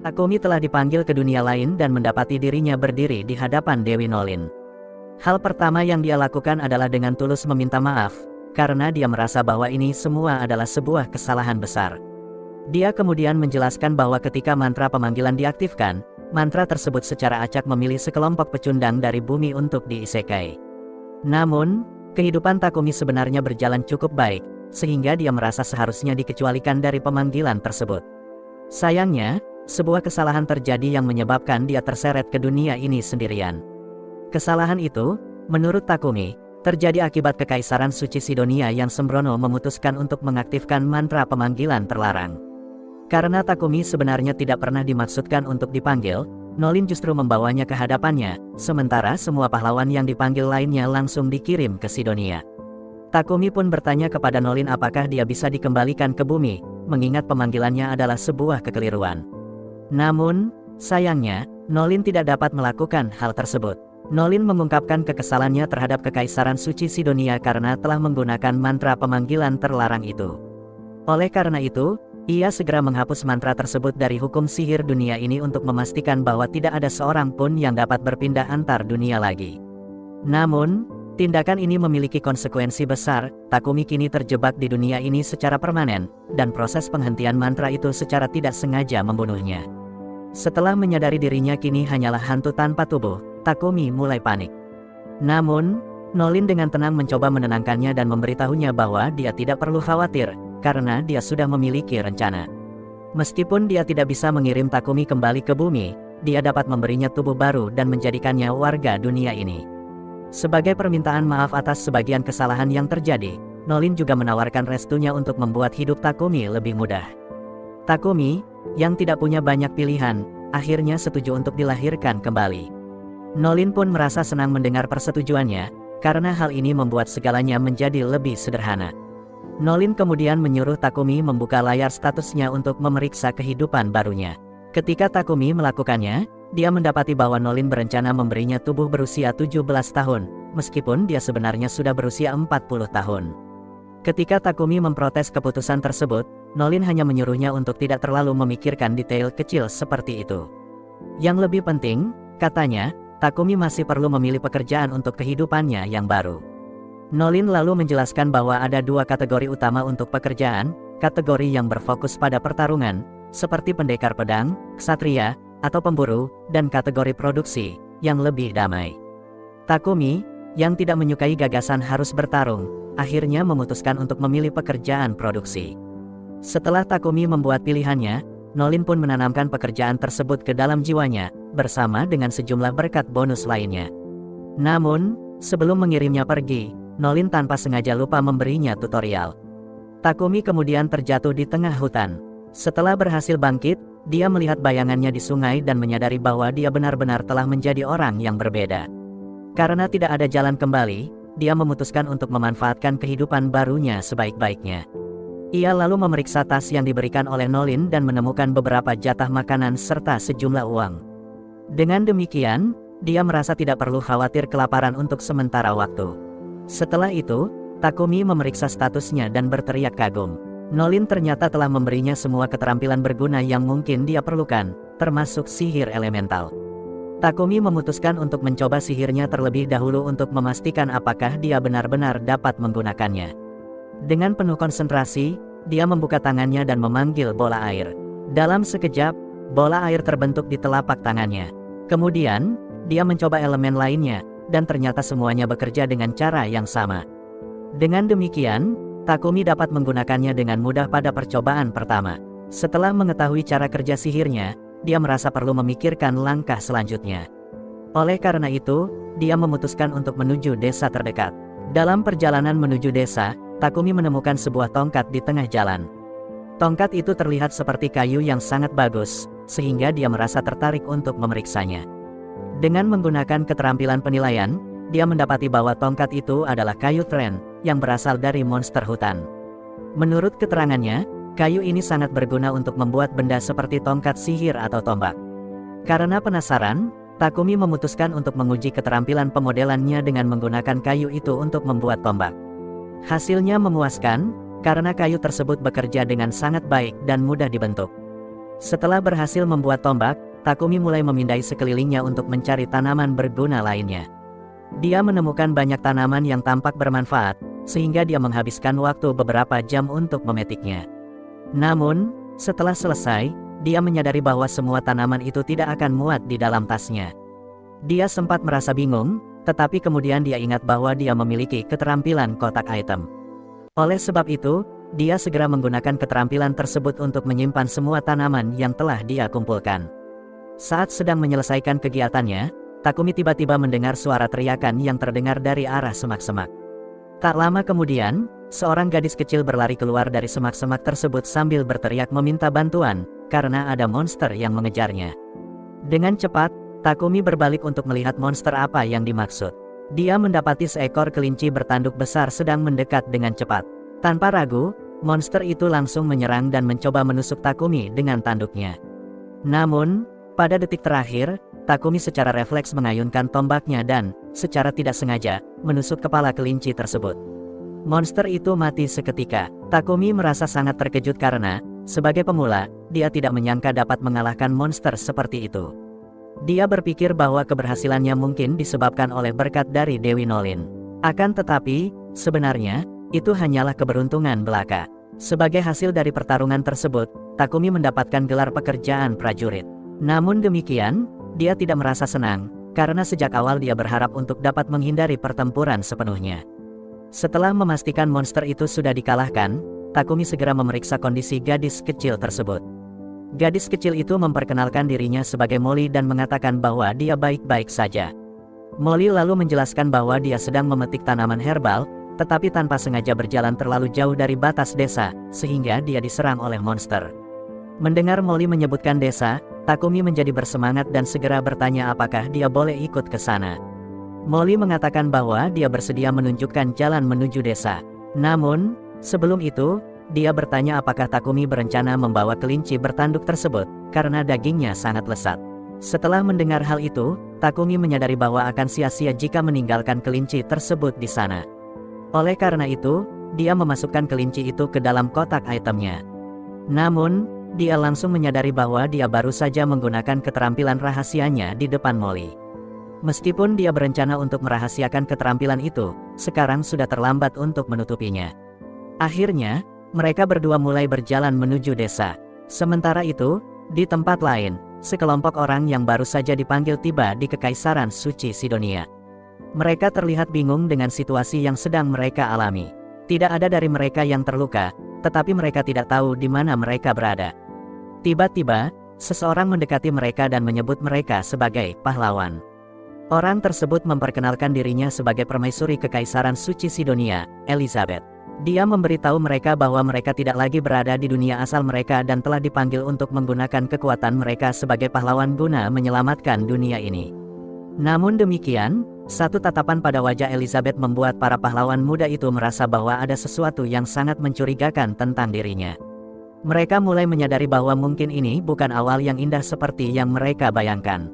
Takumi telah dipanggil ke dunia lain dan mendapati dirinya berdiri di hadapan Dewi Nolin. Hal pertama yang dia lakukan adalah dengan tulus meminta maaf, karena dia merasa bahwa ini semua adalah sebuah kesalahan besar. Dia kemudian menjelaskan bahwa ketika mantra pemanggilan diaktifkan, mantra tersebut secara acak memilih sekelompok pecundang dari bumi untuk diisekai. Namun, kehidupan Takumi sebenarnya berjalan cukup baik, sehingga dia merasa seharusnya dikecualikan dari pemanggilan tersebut. Sayangnya, sebuah kesalahan terjadi yang menyebabkan dia terseret ke dunia ini sendirian. Kesalahan itu, menurut Takumi, terjadi akibat Kekaisaran Suci Sidonia yang sembrono memutuskan untuk mengaktifkan mantra pemanggilan terlarang. Karena Takumi sebenarnya tidak pernah dimaksudkan untuk dipanggil, Nolin justru membawanya ke hadapannya, sementara semua pahlawan yang dipanggil lainnya langsung dikirim ke Sidonia. Takumi pun bertanya kepada Nolin apakah dia bisa dikembalikan ke bumi, mengingat pemanggilannya adalah sebuah kekeliruan. Namun, sayangnya, Nolin tidak dapat melakukan hal tersebut. Nolin mengungkapkan kekesalannya terhadap Kekaisaran Suci Sidonia karena telah menggunakan mantra pemanggilan terlarang itu. Oleh karena itu, ia segera menghapus mantra tersebut dari hukum sihir dunia ini untuk memastikan bahwa tidak ada seorang pun yang dapat berpindah antar dunia lagi. Namun, tindakan ini memiliki konsekuensi besar. Takumi kini terjebak di dunia ini secara permanen, dan proses penghentian mantra itu secara tidak sengaja membunuhnya. Setelah menyadari dirinya kini hanyalah hantu tanpa tubuh, Takumi mulai panik. Namun, Nolin dengan tenang mencoba menenangkannya dan memberitahunya bahwa dia tidak perlu khawatir, karena dia sudah memiliki rencana. Meskipun dia tidak bisa mengirim Takumi kembali ke bumi, dia dapat memberinya tubuh baru dan menjadikannya warga dunia ini. Sebagai permintaan maaf atas sebagian kesalahan yang terjadi, Nolin juga menawarkan restunya untuk membuat hidup Takumi lebih mudah. Takumi, yang tidak punya banyak pilihan, akhirnya setuju untuk dilahirkan kembali. Nolin pun merasa senang mendengar persetujuannya, karena hal ini membuat segalanya menjadi lebih sederhana. Nolin kemudian menyuruh Takumi membuka layar statusnya untuk memeriksa kehidupan barunya. Ketika Takumi melakukannya, dia mendapati bahwa Nolin berencana memberinya tubuh berusia 17 tahun, meskipun dia sebenarnya sudah berusia 40 tahun. Ketika Takumi memprotes keputusan tersebut, Nolin hanya menyuruhnya untuk tidak terlalu memikirkan detail kecil seperti itu. Yang lebih penting, katanya, Takumi masih perlu memilih pekerjaan untuk kehidupannya yang baru. Nolin lalu menjelaskan bahwa ada dua kategori utama untuk pekerjaan, kategori yang berfokus pada pertarungan, seperti pendekar pedang, ksatria, atau pemburu, dan kategori produksi, yang lebih damai. Takumi, yang tidak menyukai gagasan harus bertarung, akhirnya memutuskan untuk memilih pekerjaan produksi. Setelah Takumi membuat pilihannya, Nolin pun menanamkan pekerjaan tersebut ke dalam jiwanya, bersama dengan sejumlah berkat bonus lainnya. Namun, sebelum mengirimnya pergi, Nolin tanpa sengaja lupa memberinya tutorial. Takumi kemudian terjatuh di tengah hutan. Setelah berhasil bangkit, dia melihat bayangannya di sungai dan menyadari bahwa dia benar-benar telah menjadi orang yang berbeda. Karena tidak ada jalan kembali, dia memutuskan untuk memanfaatkan kehidupan barunya sebaik-baiknya. Ia lalu memeriksa tas yang diberikan oleh Nolin dan menemukan beberapa jatah makanan serta sejumlah uang. Dengan demikian, dia merasa tidak perlu khawatir kelaparan untuk sementara waktu. Setelah itu, Takumi memeriksa statusnya dan berteriak kagum. Nolin ternyata telah memberinya semua keterampilan berguna yang mungkin dia perlukan, termasuk sihir elemental. Takumi memutuskan untuk mencoba sihirnya terlebih dahulu untuk memastikan apakah dia benar-benar dapat menggunakannya. Dengan penuh konsentrasi, dia membuka tangannya dan memanggil bola air. Dalam sekejap, bola air terbentuk di telapak tangannya. Kemudian, dia mencoba elemen lainnya, dan ternyata semuanya bekerja dengan cara yang sama. Dengan demikian, Takumi dapat menggunakannya dengan mudah pada percobaan pertama. Setelah mengetahui cara kerja sihirnya, dia merasa perlu memikirkan langkah selanjutnya. Oleh karena itu, dia memutuskan untuk menuju desa terdekat. Dalam perjalanan menuju desa, Takumi menemukan sebuah tongkat di tengah jalan. Tongkat itu terlihat seperti kayu yang sangat bagus, sehingga dia merasa tertarik untuk memeriksanya. Dengan menggunakan keterampilan penilaian, dia mendapati bahwa tongkat itu adalah kayu tren, yang berasal dari monster hutan. Menurut keterangannya, kayu ini sangat berguna untuk membuat benda seperti tongkat sihir atau tombak. Karena penasaran, Takumi memutuskan untuk menguji keterampilan pemodelannya dengan menggunakan kayu itu untuk membuat tombak. Hasilnya memuaskan, karena kayu tersebut bekerja dengan sangat baik dan mudah dibentuk. Setelah berhasil membuat tombak, Takumi mulai memindai sekelilingnya untuk mencari tanaman berguna lainnya. Dia menemukan banyak tanaman yang tampak bermanfaat, sehingga dia menghabiskan waktu beberapa jam untuk memetiknya. Namun, setelah selesai, dia menyadari bahwa semua tanaman itu tidak akan muat di dalam tasnya. Dia sempat merasa bingung, tetapi kemudian dia ingat bahwa dia memiliki keterampilan kotak item. Oleh sebab itu, dia segera menggunakan keterampilan tersebut untuk menyimpan semua tanaman yang telah dia kumpulkan. Saat sedang menyelesaikan kegiatannya, Takumi tiba-tiba mendengar suara teriakan yang terdengar dari arah semak-semak. Tak lama kemudian, seorang gadis kecil berlari keluar dari semak-semak tersebut sambil berteriak meminta bantuan, karena ada monster yang mengejarnya. Dengan cepat, Takumi berbalik untuk melihat monster apa yang dimaksud. Dia mendapati seekor kelinci bertanduk besar sedang mendekat dengan cepat. Tanpa ragu, monster itu langsung menyerang dan mencoba menusuk Takumi dengan tanduknya. Namun, pada detik terakhir, Takumi secara refleks mengayunkan tombaknya dan, secara tidak sengaja, menusuk kepala kelinci tersebut. Monster itu mati seketika. Takumi merasa sangat terkejut karena, sebagai pemula, dia tidak menyangka dapat mengalahkan monster seperti itu. Dia berpikir bahwa keberhasilannya mungkin disebabkan oleh berkat dari Dewi Nolin. Akan tetapi, sebenarnya, itu hanyalah keberuntungan belaka. Sebagai hasil dari pertarungan tersebut, Takumi mendapatkan gelar pekerjaan prajurit. Namun demikian, dia tidak merasa senang, karena sejak awal dia berharap untuk dapat menghindari pertempuran sepenuhnya. Setelah memastikan monster itu sudah dikalahkan, Takumi segera memeriksa kondisi gadis kecil tersebut. Gadis kecil itu memperkenalkan dirinya sebagai Molly dan mengatakan bahwa dia baik-baik saja. Molly lalu menjelaskan bahwa dia sedang memetik tanaman herbal, tetapi tanpa sengaja berjalan terlalu jauh dari batas desa, sehingga dia diserang oleh monster. Mendengar Molly menyebutkan desa, Takumi menjadi bersemangat dan segera bertanya apakah dia boleh ikut ke sana. Molly mengatakan bahwa dia bersedia menunjukkan jalan menuju desa. Namun, sebelum itu, dia bertanya apakah Takumi berencana membawa kelinci bertanduk tersebut, karena dagingnya sangat lezat. Setelah mendengar hal itu, Takumi menyadari bahwa akan sia-sia jika meninggalkan kelinci tersebut di sana. Oleh karena itu, dia memasukkan kelinci itu ke dalam kotak itemnya. Namun, dia langsung menyadari bahwa dia baru saja menggunakan keterampilan rahasianya di depan Molly. Meskipun dia berencana untuk merahasiakan keterampilan itu, sekarang sudah terlambat untuk menutupinya. Akhirnya, mereka berdua mulai berjalan menuju desa. Sementara itu, di tempat lain, sekelompok orang yang baru saja dipanggil tiba di Kekaisaran Suci Sidonia. Mereka terlihat bingung dengan situasi yang sedang mereka alami. Tidak ada dari mereka yang terluka, tetapi mereka tidak tahu di mana mereka berada. Tiba-tiba, seseorang mendekati mereka dan menyebut mereka sebagai pahlawan. Orang tersebut memperkenalkan dirinya sebagai permaisuri Kekaisaran Suci Sidonia, Elizabeth. Dia memberitahu mereka bahwa mereka tidak lagi berada di dunia asal mereka dan telah dipanggil untuk menggunakan kekuatan mereka sebagai pahlawan guna menyelamatkan dunia ini. Namun demikian, satu tatapan pada wajah Elizabeth membuat para pahlawan muda itu merasa bahwa ada sesuatu yang sangat mencurigakan tentang dirinya. Mereka mulai menyadari bahwa mungkin ini bukan awal yang indah seperti yang mereka bayangkan.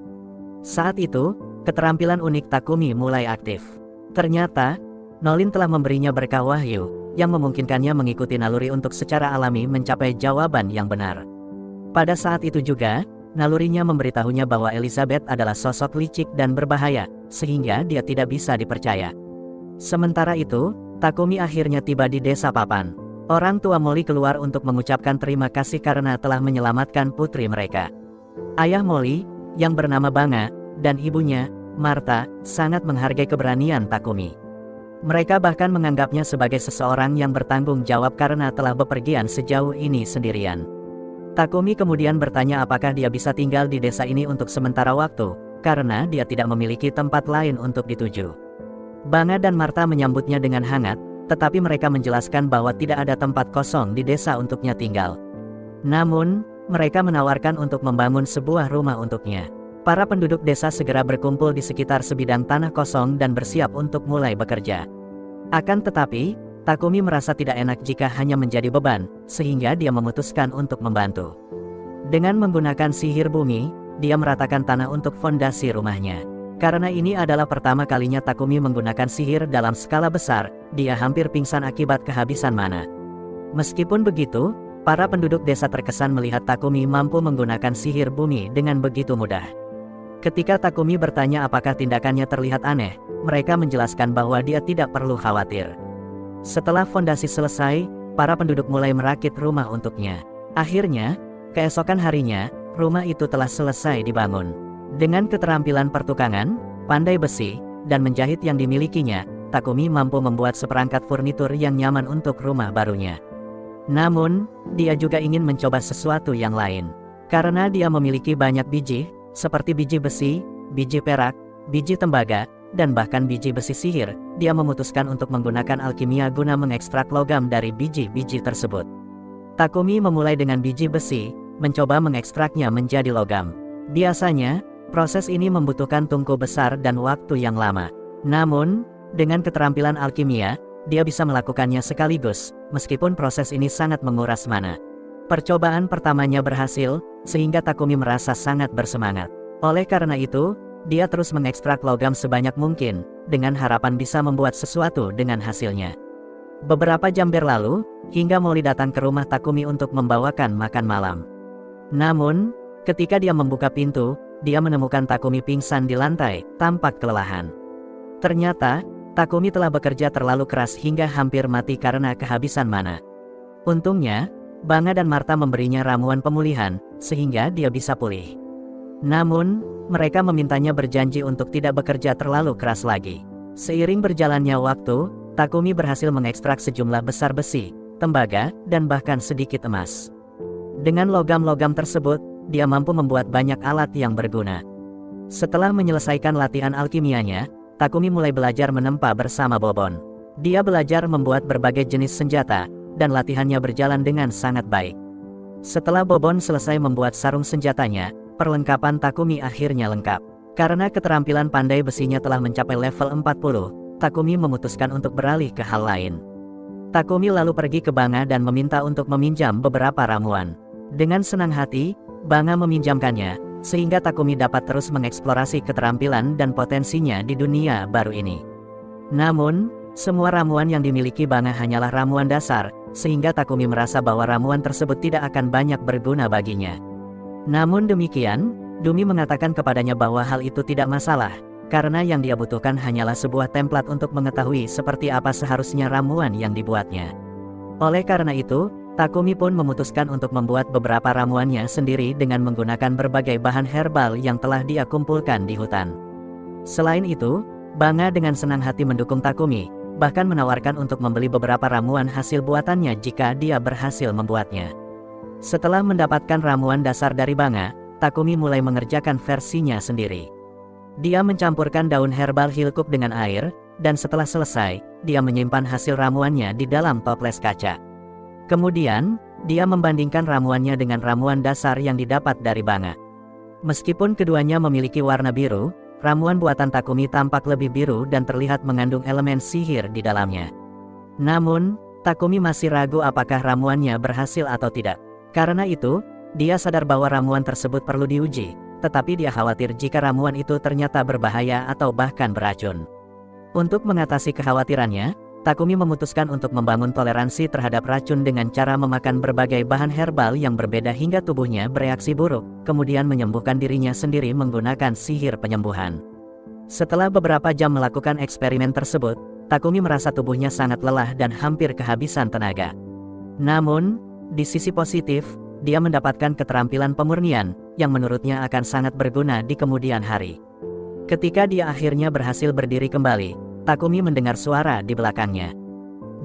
Saat itu, keterampilan unik Takumi mulai aktif. Ternyata, Nolin telah memberinya berkah wahyu, yang memungkinkannya mengikuti naluri untuk secara alami mencapai jawaban yang benar. Pada saat itu juga, nalurinya memberitahunya bahwa Elizabeth adalah sosok licik dan berbahaya, sehingga dia tidak bisa dipercaya. Sementara itu, Takumi akhirnya tiba di desa Papan. Orang tua Molly keluar untuk mengucapkan terima kasih karena telah menyelamatkan putri mereka. Ayah Molly, yang bernama Banga, dan ibunya, Martha, sangat menghargai keberanian Takumi. Mereka bahkan menganggapnya sebagai seseorang yang bertanggung jawab karena telah bepergian sejauh ini sendirian. Takumi kemudian bertanya apakah dia bisa tinggal di desa ini untuk sementara waktu, karena dia tidak memiliki tempat lain untuk dituju. Banga dan Martha menyambutnya dengan hangat, tetapi mereka menjelaskan bahwa tidak ada tempat kosong di desa untuknya tinggal. Namun, mereka menawarkan untuk membangun sebuah rumah untuknya. Para penduduk desa segera berkumpul di sekitar sebidang tanah kosong dan bersiap untuk mulai bekerja. Akan tetapi, Takumi merasa tidak enak jika hanya menjadi beban, sehingga dia memutuskan untuk membantu. Dengan menggunakan sihir bumi, dia meratakan tanah untuk fondasi rumahnya. Karena ini adalah pertama kalinya Takumi menggunakan sihir dalam skala besar, dia hampir pingsan akibat kehabisan mana. Meskipun begitu, Para penduduk desa terkesan melihat Takumi mampu menggunakan sihir bumi dengan begitu mudah. Ketika Takumi bertanya apakah tindakannya terlihat aneh, mereka menjelaskan bahwa dia tidak perlu khawatir. Setelah fondasi selesai, para penduduk mulai merakit rumah untuknya. Akhirnya, keesokan harinya, rumah itu telah selesai dibangun. Dengan keterampilan pertukangan, pandai besi, dan menjahit yang dimilikinya, Takumi mampu membuat seperangkat furnitur yang nyaman untuk rumah barunya. Namun, dia juga ingin mencoba sesuatu yang lain. Karena dia memiliki banyak biji, seperti biji besi, biji perak, biji tembaga, dan bahkan biji besi sihir, dia memutuskan untuk menggunakan alkimia guna mengekstrak logam dari biji-biji tersebut. Takumi memulai dengan biji besi, mencoba mengekstraknya menjadi logam. Biasanya, proses ini membutuhkan tungku besar dan waktu yang lama. Namun, dengan keterampilan alkimia, dia bisa melakukannya sekaligus, meskipun proses ini sangat menguras mana. Percobaan pertamanya berhasil, sehingga Takumi merasa sangat bersemangat. Oleh karena itu, dia terus mengekstrak logam sebanyak mungkin, dengan harapan bisa membuat sesuatu dengan hasilnya. Beberapa jam berlalu, hingga Molly datang ke rumah Takumi untuk membawakan makan malam. Namun, ketika dia membuka pintu, dia menemukan Takumi pingsan di lantai, tampak kelelahan. Ternyata, Takumi telah bekerja terlalu keras hingga hampir mati karena kehabisan mana. Untungnya, Banga dan Martha memberinya ramuan pemulihan, sehingga dia bisa pulih. Namun, mereka memintanya berjanji untuk tidak bekerja terlalu keras lagi. Seiring berjalannya waktu, Takumi berhasil mengekstrak sejumlah besar besi, tembaga, dan bahkan sedikit emas. Dengan logam-logam tersebut, dia mampu membuat banyak alat yang berguna. Setelah menyelesaikan latihan alkimianya, Takumi mulai belajar menempa bersama Bobon. Dia belajar membuat berbagai jenis senjata, dan latihannya berjalan dengan sangat baik. Setelah Bobon selesai membuat sarung senjatanya, perlengkapan Takumi akhirnya lengkap. Karena keterampilan pandai besinya telah mencapai level 40, Takumi memutuskan untuk beralih ke hal lain. Takumi lalu pergi ke Banga dan meminta untuk meminjam beberapa ramuan. Dengan senang hati, Banga meminjamkannya, sehingga Takumi dapat terus mengeksplorasi keterampilan dan potensinya di dunia baru ini. Namun, semua ramuan yang dimiliki Banga hanyalah ramuan dasar, sehingga Takumi merasa bahwa ramuan tersebut tidak akan banyak berguna baginya. Namun demikian, Dumi mengatakan kepadanya bahwa hal itu tidak masalah, karena yang dia butuhkan hanyalah sebuah template untuk mengetahui seperti apa seharusnya ramuan yang dibuatnya. Oleh karena itu, Takumi pun memutuskan untuk membuat beberapa ramuannya sendiri dengan menggunakan berbagai bahan herbal yang telah dia kumpulkan di hutan. Selain itu, Banga dengan senang hati mendukung Takumi, bahkan menawarkan untuk membeli beberapa ramuan hasil buatannya jika dia berhasil membuatnya. Setelah mendapatkan ramuan dasar dari Banga, Takumi mulai mengerjakan versinya sendiri. Dia mencampurkan daun herbal hilkuk dengan air, dan setelah selesai, dia menyimpan hasil ramuannya di dalam toples kaca. Kemudian, dia membandingkan ramuannya dengan ramuan dasar yang didapat dari Banga. Meskipun keduanya memiliki warna biru, ramuan buatan Takumi tampak lebih biru dan terlihat mengandung elemen sihir di dalamnya. Namun, Takumi masih ragu apakah ramuannya berhasil atau tidak. Karena itu, dia sadar bahwa ramuan tersebut perlu diuji, tetapi dia khawatir jika ramuan itu ternyata berbahaya atau bahkan beracun. Untuk mengatasi kekhawatirannya, Takumi memutuskan untuk membangun toleransi terhadap racun dengan cara memakan berbagai bahan herbal yang berbeda hingga tubuhnya bereaksi buruk, kemudian menyembuhkan dirinya sendiri menggunakan sihir penyembuhan. Setelah beberapa jam melakukan eksperimen tersebut, Takumi merasa tubuhnya sangat lelah dan hampir kehabisan tenaga. Namun, di sisi positif, dia mendapatkan keterampilan pemurnian, yang menurutnya akan sangat berguna di kemudian hari. Ketika dia akhirnya berhasil berdiri kembali, Takumi mendengar suara di belakangnya.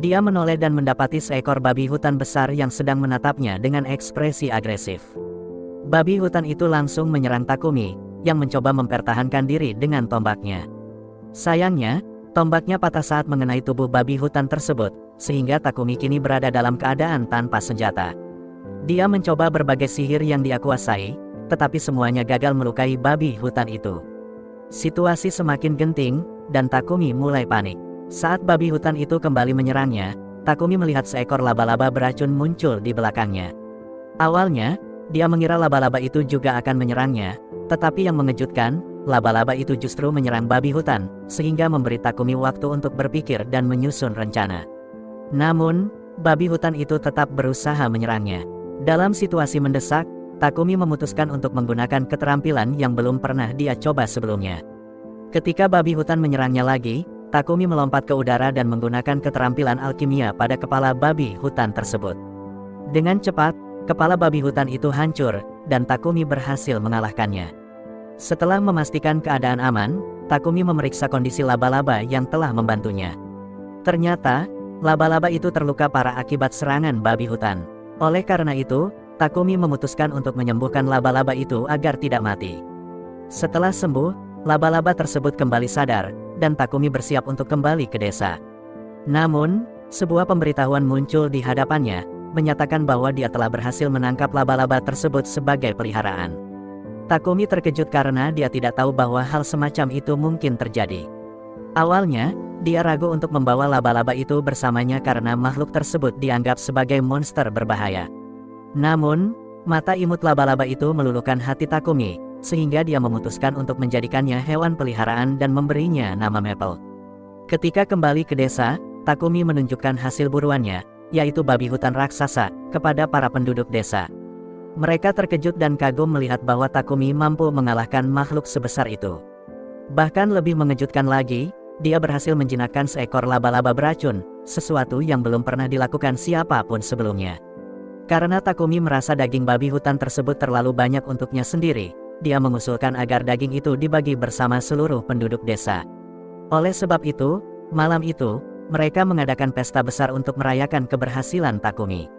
Dia menoleh dan mendapati seekor babi hutan besar yang sedang menatapnya dengan ekspresi agresif. Babi hutan itu langsung menyerang Takumi, yang mencoba mempertahankan diri dengan tombaknya. Sayangnya, tombaknya patah saat mengenai tubuh babi hutan tersebut, sehingga Takumi kini berada dalam keadaan tanpa senjata. Dia mencoba berbagai sihir yang dia kuasai, tetapi semuanya gagal melukai babi hutan itu. Situasi semakin genting, dan Takumi mulai panik. Saat babi hutan itu kembali menyerangnya, Takumi melihat seekor laba-laba beracun muncul di belakangnya. Awalnya, dia mengira laba-laba itu juga akan menyerangnya, tetapi yang mengejutkan, laba-laba itu justru menyerang babi hutan, sehingga memberi Takumi waktu untuk berpikir dan menyusun rencana. Namun, babi hutan itu tetap berusaha menyerangnya. Dalam situasi mendesak, Takumi memutuskan untuk menggunakan keterampilan yang belum pernah dia coba sebelumnya. Ketika babi hutan menyerangnya lagi, Takumi melompat ke udara dan menggunakan keterampilan alkimia pada kepala babi hutan tersebut. Dengan cepat, kepala babi hutan itu hancur, dan Takumi berhasil mengalahkannya. Setelah memastikan keadaan aman, Takumi memeriksa kondisi laba-laba yang telah membantunya. Ternyata, laba-laba itu terluka parah akibat serangan babi hutan. Oleh karena itu, Takumi memutuskan untuk menyembuhkan laba-laba itu agar tidak mati. Setelah sembuh, laba-laba tersebut kembali sadar, dan Takumi bersiap untuk kembali ke desa. Namun, sebuah pemberitahuan muncul di hadapannya, menyatakan bahwa dia telah berhasil menangkap laba-laba tersebut sebagai peliharaan. Takumi terkejut karena dia tidak tahu bahwa hal semacam itu mungkin terjadi. Awalnya, dia ragu untuk membawa laba-laba itu bersamanya karena makhluk tersebut dianggap sebagai monster berbahaya. Namun, mata imut laba-laba itu meluluhkan hati Takumi, sehingga dia memutuskan untuk menjadikannya hewan peliharaan dan memberinya nama Maple. Ketika kembali ke desa, Takumi menunjukkan hasil buruannya, yaitu babi hutan raksasa, kepada para penduduk desa. Mereka terkejut dan kagum melihat bahwa Takumi mampu mengalahkan makhluk sebesar itu. Bahkan lebih mengejutkan lagi, dia berhasil menjinakkan seekor laba-laba beracun, sesuatu yang belum pernah dilakukan siapapun sebelumnya. Karena Takumi merasa daging babi hutan tersebut terlalu banyak untuknya sendiri, dia mengusulkan agar daging itu dibagi bersama seluruh penduduk desa. Oleh sebab itu, malam itu, mereka mengadakan pesta besar untuk merayakan keberhasilan Takumi.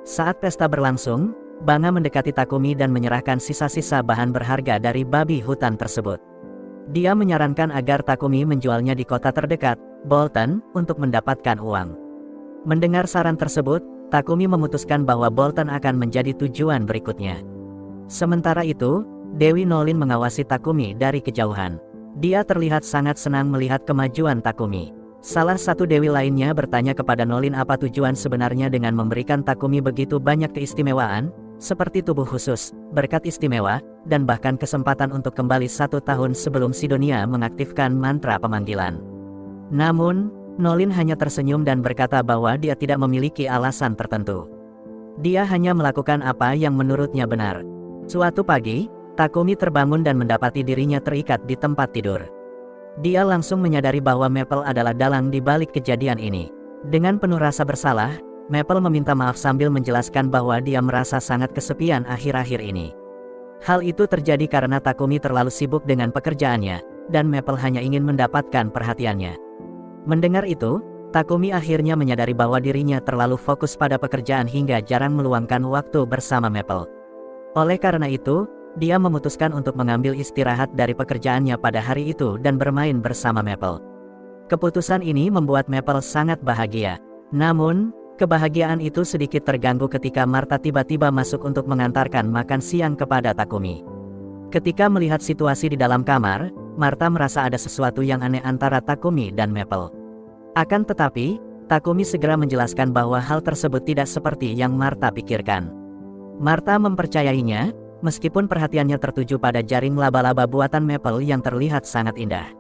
Saat pesta berlangsung, Banga mendekati Takumi dan menyerahkan sisa-sisa bahan berharga dari babi hutan tersebut. Dia menyarankan agar Takumi menjualnya di kota terdekat, Bolton, untuk mendapatkan uang. Mendengar saran tersebut, Takumi memutuskan bahwa Bolton akan menjadi tujuan berikutnya. Sementara itu, Dewi Nolin mengawasi Takumi dari kejauhan. Dia terlihat sangat senang melihat kemajuan Takumi. Salah satu dewi lainnya bertanya kepada Nolin apa tujuan sebenarnya dengan memberikan Takumi begitu banyak keistimewaan, seperti tubuh khusus, berkat istimewa, dan bahkan kesempatan untuk kembali 1 tahun sebelum Sidonia mengaktifkan mantra pemanggilan. Namun, Nolin hanya tersenyum dan berkata bahwa dia tidak memiliki alasan tertentu. Dia hanya melakukan apa yang menurutnya benar. Suatu pagi, Takumi terbangun dan mendapati dirinya terikat di tempat tidur. Dia langsung menyadari bahwa Maple adalah dalang di balik kejadian ini. Dengan penuh rasa bersalah, Maple meminta maaf sambil menjelaskan bahwa dia merasa sangat kesepian akhir-akhir ini. Hal itu terjadi karena Takumi terlalu sibuk dengan pekerjaannya, dan Maple hanya ingin mendapatkan perhatiannya. Mendengar itu, Takumi akhirnya menyadari bahwa dirinya terlalu fokus pada pekerjaan hingga jarang meluangkan waktu bersama Maple. Oleh karena itu, dia memutuskan untuk mengambil istirahat dari pekerjaannya pada hari itu dan bermain bersama Maple. Keputusan ini membuat Maple sangat bahagia. Namun, kebahagiaan itu sedikit terganggu ketika Martha tiba-tiba masuk untuk mengantarkan makan siang kepada Takumi. Ketika melihat situasi di dalam kamar, Martha merasa ada sesuatu yang aneh antara Takumi dan Maple. Akan tetapi, Takumi segera menjelaskan bahwa hal tersebut tidak seperti yang Martha pikirkan. Martha mempercayainya, meskipun perhatiannya tertuju pada jaring laba-laba buatan Maple yang terlihat sangat indah.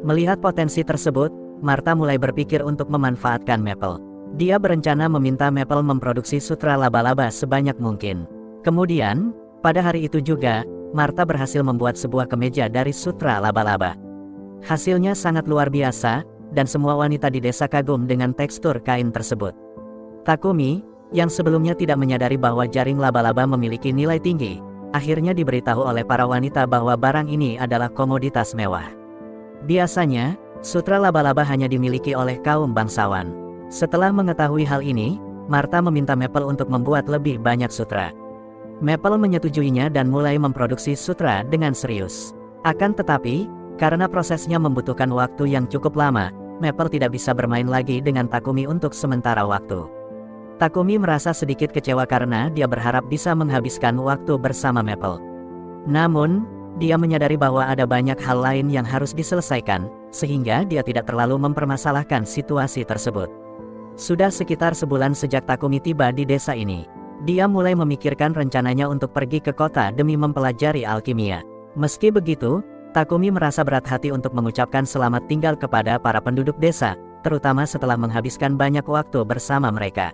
Melihat potensi tersebut, Martha mulai berpikir untuk memanfaatkan Maple. Dia berencana meminta Maple memproduksi sutra laba-laba sebanyak mungkin. Kemudian, pada hari itu juga, Martha berhasil membuat sebuah kemeja dari sutra laba-laba. Hasilnya sangat luar biasa, dan semua wanita di desa kagum dengan tekstur kain tersebut. Takumi, yang sebelumnya tidak menyadari bahwa jaring laba-laba memiliki nilai tinggi, akhirnya diberitahu oleh para wanita bahwa barang ini adalah komoditas mewah. Biasanya, sutra laba-laba hanya dimiliki oleh kaum bangsawan. Setelah mengetahui hal ini, Martha meminta Maple untuk membuat lebih banyak sutra. Maple menyetujuinya dan mulai memproduksi sutra dengan serius. Akan tetapi, karena prosesnya membutuhkan waktu yang cukup lama, Maple tidak bisa bermain lagi dengan Takumi untuk sementara waktu. Takumi merasa sedikit kecewa karena dia berharap bisa menghabiskan waktu bersama Maple. Namun, dia menyadari bahwa ada banyak hal lain yang harus diselesaikan, sehingga dia tidak terlalu mempermasalahkan situasi tersebut. Sudah sekitar sebulan sejak Takumi tiba di desa ini. Dia mulai memikirkan rencananya untuk pergi ke kota demi mempelajari alkimia. Meski begitu, Takumi merasa berat hati untuk mengucapkan selamat tinggal kepada para penduduk desa, terutama setelah menghabiskan banyak waktu bersama mereka.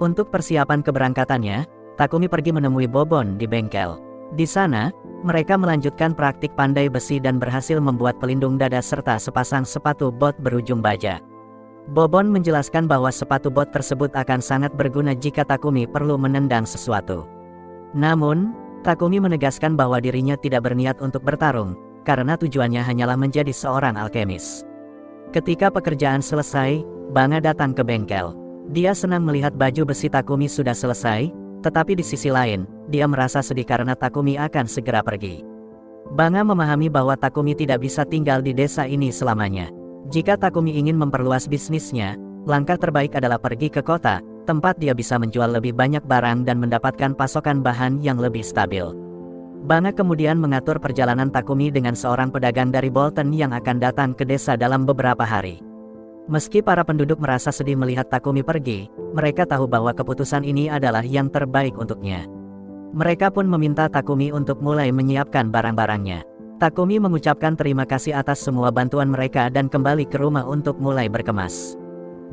Untuk persiapan keberangkatannya, Takumi pergi menemui Bobon di bengkel. Di sana, mereka melanjutkan praktik pandai besi dan berhasil membuat pelindung dada serta sepasang sepatu bot berujung baja. Bobon menjelaskan bahwa sepatu bot tersebut akan sangat berguna jika Takumi perlu menendang sesuatu. Namun, Takumi menegaskan bahwa dirinya tidak berniat untuk bertarung, karena tujuannya hanyalah menjadi seorang alkemis. Ketika pekerjaan selesai, Banga datang ke bengkel. Dia senang melihat baju besi Takumi sudah selesai, tetapi di sisi lain, dia merasa sedih karena Takumi akan segera pergi. Banga memahami bahwa Takumi tidak bisa tinggal di desa ini selamanya. Jika Takumi ingin memperluas bisnisnya, langkah terbaik adalah pergi ke kota, tempat dia bisa menjual lebih banyak barang dan mendapatkan pasokan bahan yang lebih stabil. Banga kemudian mengatur perjalanan Takumi dengan seorang pedagang dari Bolton yang akan datang ke desa dalam beberapa hari. Meski para penduduk merasa sedih melihat Takumi pergi, mereka tahu bahwa keputusan ini adalah yang terbaik untuknya. Mereka pun meminta Takumi untuk mulai menyiapkan barang-barangnya. Takumi mengucapkan terima kasih atas semua bantuan mereka dan kembali ke rumah untuk mulai berkemas.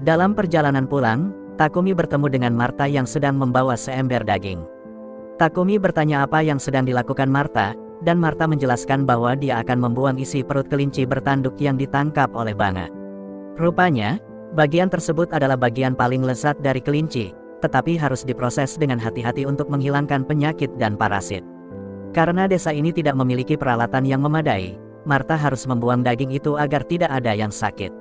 Dalam perjalanan pulang, Takumi bertemu dengan Martha yang sedang membawa seember daging. Takumi bertanya apa yang sedang dilakukan Martha, dan Martha menjelaskan bahwa dia akan membuang isi perut kelinci bertanduk yang ditangkap oleh Banga. Rupanya, bagian tersebut adalah bagian paling lezat dari kelinci, tetapi harus diproses dengan hati-hati untuk menghilangkan penyakit dan parasit. Karena desa ini tidak memiliki peralatan yang memadai, Martha harus membuang daging itu agar tidak ada yang sakit.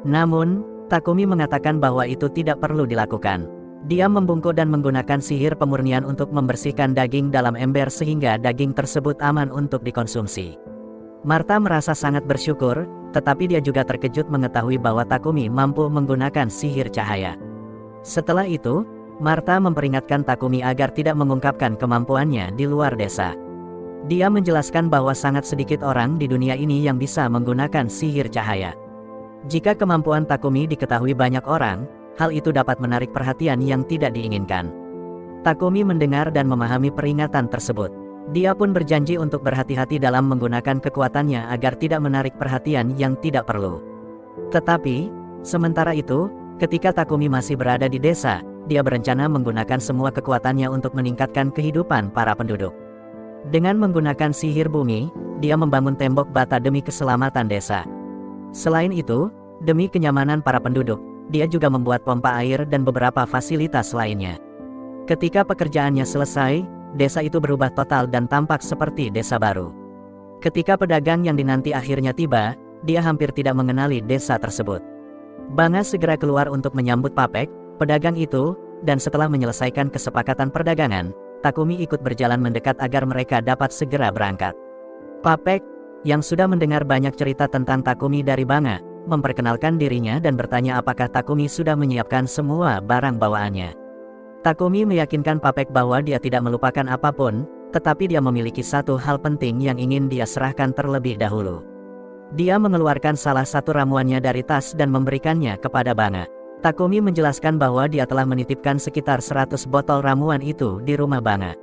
Namun, Takumi mengatakan bahwa itu tidak perlu dilakukan. Dia membungkuk dan menggunakan sihir pemurnian untuk membersihkan daging dalam ember sehingga daging tersebut aman untuk dikonsumsi. Martha merasa sangat bersyukur, tetapi dia juga terkejut mengetahui bahwa Takumi mampu menggunakan sihir cahaya. Setelah itu, Martha memperingatkan Takumi agar tidak mengungkapkan kemampuannya di luar desa. Dia menjelaskan bahwa sangat sedikit orang di dunia ini yang bisa menggunakan sihir cahaya. Jika kemampuan Takumi diketahui banyak orang, hal itu dapat menarik perhatian yang tidak diinginkan. Takumi mendengar dan memahami peringatan tersebut. Dia pun berjanji untuk berhati-hati dalam menggunakan kekuatannya agar tidak menarik perhatian yang tidak perlu. Tetapi, sementara itu, ketika Takumi masih berada di desa, dia berencana menggunakan semua kekuatannya untuk meningkatkan kehidupan para penduduk. Dengan menggunakan sihir bumi, dia membangun tembok bata demi keselamatan desa. Selain itu, demi kenyamanan para penduduk, dia juga membuat pompa air dan beberapa fasilitas lainnya. Ketika pekerjaannya selesai, desa itu berubah total dan tampak seperti desa baru. Ketika pedagang yang dinanti akhirnya tiba, dia hampir tidak mengenali desa tersebut. Banga segera keluar untuk menyambut Papek, pedagang itu, dan setelah menyelesaikan kesepakatan perdagangan, Takumi ikut berjalan mendekat agar mereka dapat segera berangkat. Papek, yang sudah mendengar banyak cerita tentang Takumi dari Banga, memperkenalkan dirinya dan bertanya apakah Takumi sudah menyiapkan semua barang bawaannya. Takumi meyakinkan Papek bahwa dia tidak melupakan apapun, tetapi dia memiliki satu hal penting yang ingin dia serahkan terlebih dahulu. Dia mengeluarkan salah satu ramuannya dari tas dan memberikannya kepada Banga. Takumi menjelaskan bahwa dia telah menitipkan sekitar 100 botol ramuan itu di rumah Banga.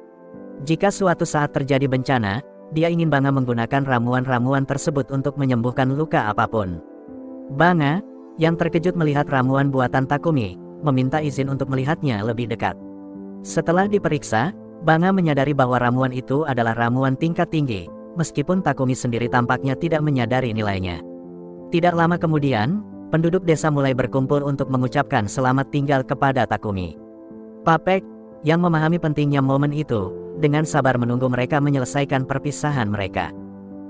Jika suatu saat terjadi bencana, dia ingin Banga menggunakan ramuan-ramuan tersebut untuk menyembuhkan luka apapun. Banga, yang terkejut melihat ramuan buatan Takumi, meminta izin untuk melihatnya lebih dekat. Setelah diperiksa, Banga menyadari bahwa ramuan itu adalah ramuan tingkat tinggi, meskipun Takumi sendiri tampaknya tidak menyadari nilainya. Tidak lama kemudian, penduduk desa mulai berkumpul untuk mengucapkan selamat tinggal kepada Takumi. Papek, yang memahami pentingnya momen itu, dengan sabar menunggu mereka menyelesaikan perpisahan mereka.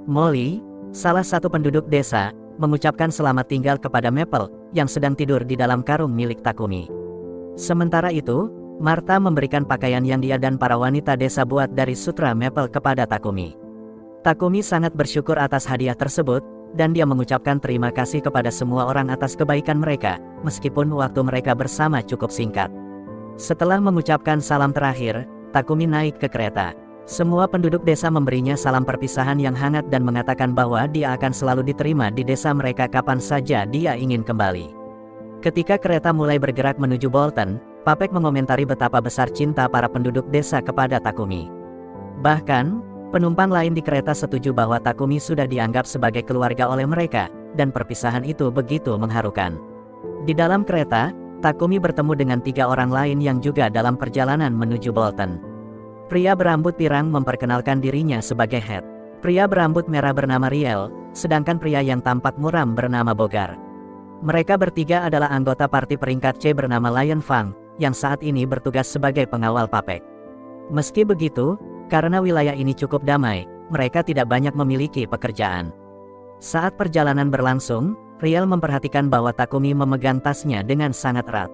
Molly, salah satu penduduk desa, mengucapkan selamat tinggal kepada Maple, yang sedang tidur di dalam karung milik Takumi. Sementara itu, Martha memberikan pakaian yang dia dan para wanita desa buat dari sutra Maple kepada Takumi. Takumi sangat bersyukur atas hadiah tersebut, dan dia mengucapkan terima kasih kepada semua orang atas kebaikan mereka, meskipun waktu mereka bersama cukup singkat. Setelah mengucapkan salam terakhir, Takumi naik ke kereta. Semua penduduk desa memberinya salam perpisahan yang hangat dan mengatakan bahwa dia akan selalu diterima di desa mereka kapan saja dia ingin kembali. Ketika kereta mulai bergerak menuju Bolton, Papek mengomentari betapa besar cinta para penduduk desa kepada Takumi. Bahkan, penumpang lain di kereta setuju bahwa Takumi sudah dianggap sebagai keluarga oleh mereka, dan perpisahan itu begitu mengharukan. Di dalam kereta, Takumi bertemu dengan 3 orang lain yang juga dalam perjalanan menuju Bolton. Pria berambut pirang memperkenalkan dirinya sebagai Head. Pria berambut merah bernama Riel, sedangkan pria yang tampak muram bernama Bogar. Mereka bertiga adalah anggota parti peringkat C bernama Lion Fang, yang saat ini bertugas sebagai pengawal Papek. Meski begitu, karena wilayah ini cukup damai, mereka tidak banyak memiliki pekerjaan. Saat perjalanan berlangsung, Riel memperhatikan bahwa Takumi memegang tasnya dengan sangat erat.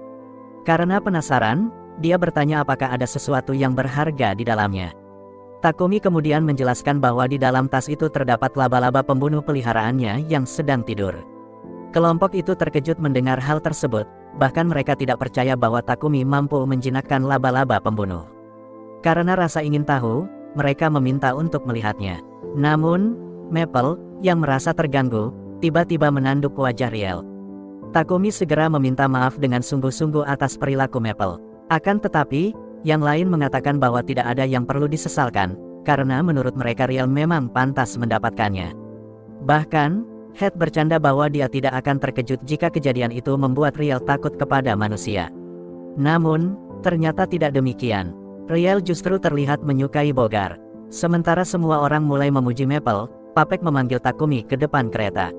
Karena penasaran, dia bertanya apakah ada sesuatu yang berharga di dalamnya. Takumi kemudian menjelaskan bahwa di dalam tas itu terdapat laba-laba pembunuh peliharaannya yang sedang tidur. Kelompok itu terkejut mendengar hal tersebut, bahkan mereka tidak percaya bahwa Takumi mampu menjinakkan laba-laba pembunuh. Karena rasa ingin tahu, mereka meminta untuk melihatnya. Namun, Maple, yang merasa terganggu, tiba-tiba menanduk wajah Riel. Takumi segera meminta maaf dengan sungguh-sungguh atas perilaku Maple. Akan tetapi, yang lain mengatakan bahwa tidak ada yang perlu disesalkan, karena menurut mereka Riel memang pantas mendapatkannya. Bahkan, Head bercanda bahwa dia tidak akan terkejut jika kejadian itu membuat Riel takut kepada manusia. Namun, ternyata tidak demikian. Riel justru terlihat menyukai Bogar. Sementara semua orang mulai memuji Maple, Papek memanggil Takumi ke depan kereta.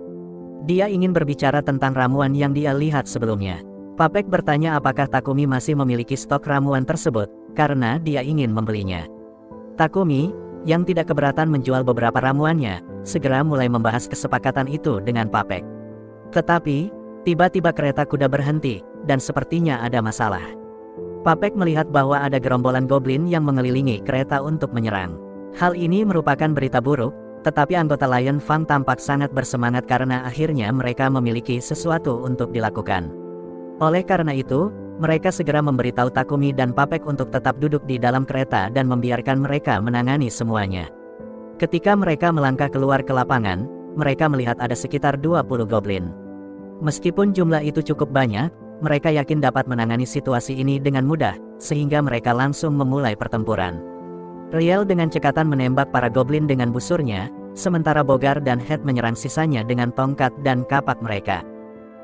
Dia ingin berbicara tentang ramuan yang dia lihat sebelumnya. Papek bertanya apakah Takumi masih memiliki stok ramuan tersebut, karena dia ingin membelinya. Takumi, yang tidak keberatan menjual beberapa ramuannya, segera mulai membahas kesepakatan itu dengan Papek. Tetapi, tiba-tiba kereta kuda berhenti, dan sepertinya ada masalah. Papek melihat bahwa ada gerombolan goblin yang mengelilingi kereta untuk menyerang. Hal ini merupakan berita buruk, tetapi anggota Lion Fang tampak sangat bersemangat karena akhirnya mereka memiliki sesuatu untuk dilakukan. Oleh karena itu, mereka segera memberitahu Takumi dan Papek untuk tetap duduk di dalam kereta dan membiarkan mereka menangani semuanya. Ketika mereka melangkah keluar ke lapangan, mereka melihat ada sekitar 20 goblin. Meskipun jumlah itu cukup banyak, mereka yakin dapat menangani situasi ini dengan mudah, sehingga mereka langsung memulai pertempuran. Riel dengan cekatan menembak para goblin dengan busurnya, sementara Bogar dan Head menyerang sisanya dengan tongkat dan kapak mereka.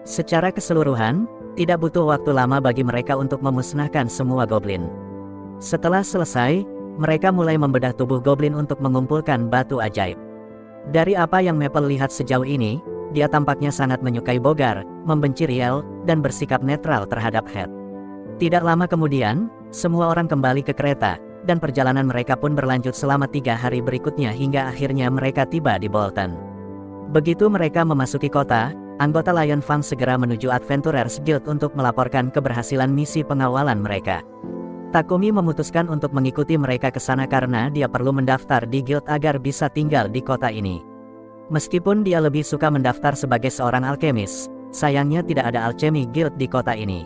Secara keseluruhan, tidak butuh waktu lama bagi mereka untuk memusnahkan semua goblin. Setelah selesai, mereka mulai membedah tubuh goblin untuk mengumpulkan batu ajaib. Dari apa yang Maple lihat sejauh ini, dia tampaknya sangat menyukai Bogar, membenci Riel, dan bersikap netral terhadap Head. Tidak lama kemudian, semua orang kembali ke kereta, dan perjalanan mereka pun berlanjut selama 3 hari berikutnya hingga akhirnya mereka tiba di Bolton. Begitu mereka memasuki kota, anggota Lion Fang segera menuju Adventurers Guild untuk melaporkan keberhasilan misi pengawalan mereka. Takumi memutuskan untuk mengikuti mereka ke sana karena dia perlu mendaftar di guild agar bisa tinggal di kota ini. Meskipun dia lebih suka mendaftar sebagai seorang alkemis, sayangnya tidak ada alchemy guild di kota ini.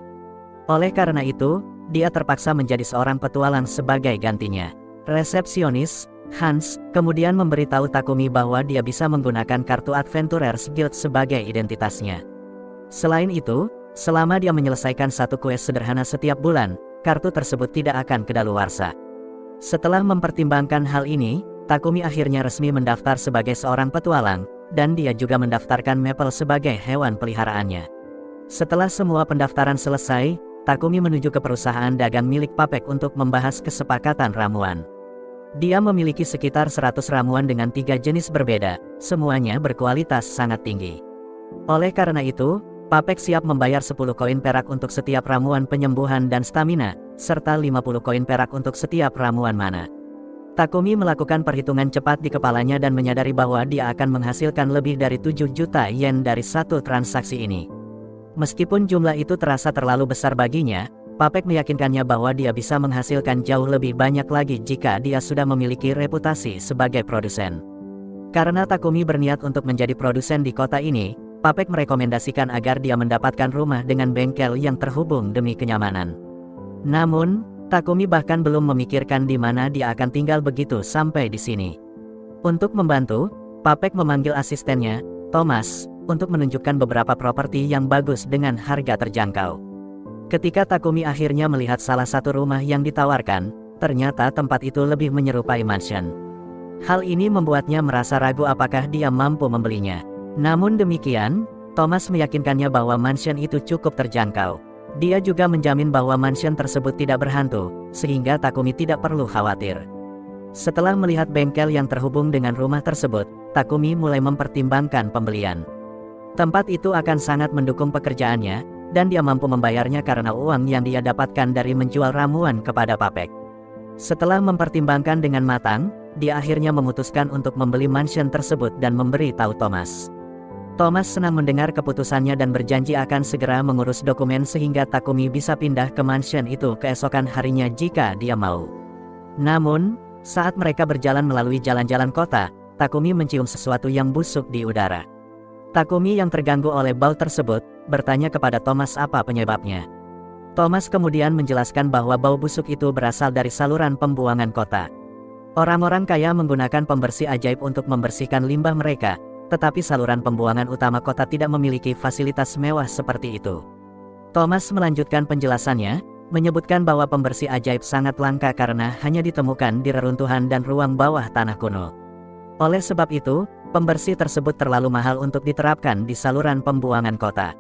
Oleh karena itu, dia terpaksa menjadi seorang petualang sebagai gantinya. Resepsionis, Hans, kemudian memberitahu Takumi bahwa dia bisa menggunakan kartu Adventurers Guild sebagai identitasnya. Selain itu, selama dia menyelesaikan satu kues sederhana setiap bulan, kartu tersebut tidak akan kedaluarsa. Setelah mempertimbangkan hal ini, Takumi akhirnya resmi mendaftar sebagai seorang petualang, dan dia juga mendaftarkan Maple sebagai hewan peliharaannya. Setelah semua pendaftaran selesai, Takumi menuju ke perusahaan dagang milik Papek untuk membahas kesepakatan ramuan. Dia memiliki sekitar 100 ramuan dengan 3 jenis berbeda, semuanya berkualitas sangat tinggi. Oleh karena itu, Papek siap membayar 10 koin perak untuk setiap ramuan penyembuhan dan stamina, serta 50 koin perak untuk setiap ramuan mana. Takumi melakukan perhitungan cepat di kepalanya dan menyadari bahwa dia akan menghasilkan lebih dari 7 juta yen dari satu transaksi ini. Meskipun jumlah itu terasa terlalu besar baginya, Papek meyakinkannya bahwa dia bisa menghasilkan jauh lebih banyak lagi jika dia sudah memiliki reputasi sebagai produsen. Karena Takumi berniat untuk menjadi produsen di kota ini, Papek merekomendasikan agar dia mendapatkan rumah dengan bengkel yang terhubung demi kenyamanan. Namun, Takumi bahkan belum memikirkan di mana dia akan tinggal begitu sampai di sini. Untuk membantu, Papek memanggil asistennya, Thomas, untuk menunjukkan beberapa properti yang bagus dengan harga terjangkau. Ketika Takumi akhirnya melihat salah satu rumah yang ditawarkan, ternyata tempat itu lebih menyerupai mansion. Hal ini membuatnya merasa ragu apakah dia mampu membelinya. Namun demikian, Thomas meyakinkannya bahwa mansion itu cukup terjangkau. Dia juga menjamin bahwa mansion tersebut tidak berhantu, sehingga Takumi tidak perlu khawatir. Setelah melihat bengkel yang terhubung dengan rumah tersebut, Takumi mulai mempertimbangkan pembelian. Tempat itu akan sangat mendukung pekerjaannya, dan dia mampu membayarnya karena uang yang dia dapatkan dari menjual ramuan kepada Papek. Setelah mempertimbangkan dengan matang, dia akhirnya memutuskan untuk membeli mansion tersebut dan memberi tahu Thomas. Thomas senang mendengar keputusannya dan berjanji akan segera mengurus dokumen sehingga Takumi bisa pindah ke mansion itu keesokan harinya jika dia mau. Namun, saat mereka berjalan melalui jalan-jalan kota, Takumi mencium sesuatu yang busuk di udara. Takumi yang terganggu oleh bau tersebut, bertanya kepada Thomas apa penyebabnya. Thomas kemudian menjelaskan bahwa bau busuk itu berasal dari saluran pembuangan kota. Orang-orang kaya menggunakan pembersih ajaib untuk membersihkan limbah mereka, tetapi saluran pembuangan utama kota tidak memiliki fasilitas mewah seperti itu. Thomas melanjutkan penjelasannya, menyebutkan bahwa pembersih ajaib sangat langka karena hanya ditemukan di reruntuhan dan ruang bawah tanah kuno. Oleh sebab itu, pembersih tersebut terlalu mahal untuk diterapkan di saluran pembuangan kota.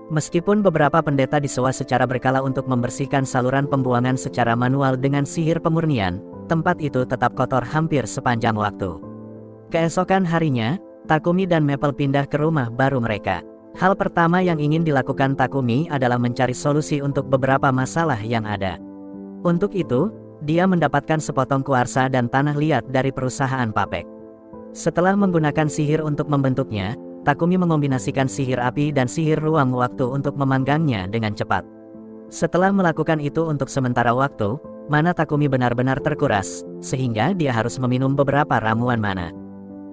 Meskipun beberapa pendeta disewa secara berkala untuk membersihkan saluran pembuangan secara manual dengan sihir pemurnian, tempat itu tetap kotor hampir sepanjang waktu. Keesokan harinya, Takumi dan Maple pindah ke rumah baru mereka. Hal pertama yang ingin dilakukan Takumi adalah mencari solusi untuk beberapa masalah yang ada. Untuk itu, dia mendapatkan sepotong kuarsa dan tanah liat dari perusahaan Papek. Setelah menggunakan sihir untuk membentuknya, Takumi mengombinasikan sihir api dan sihir ruang waktu untuk memanggangnya dengan cepat. Setelah melakukan itu untuk sementara waktu, mana Takumi benar-benar terkuras, sehingga dia harus meminum beberapa ramuan mana.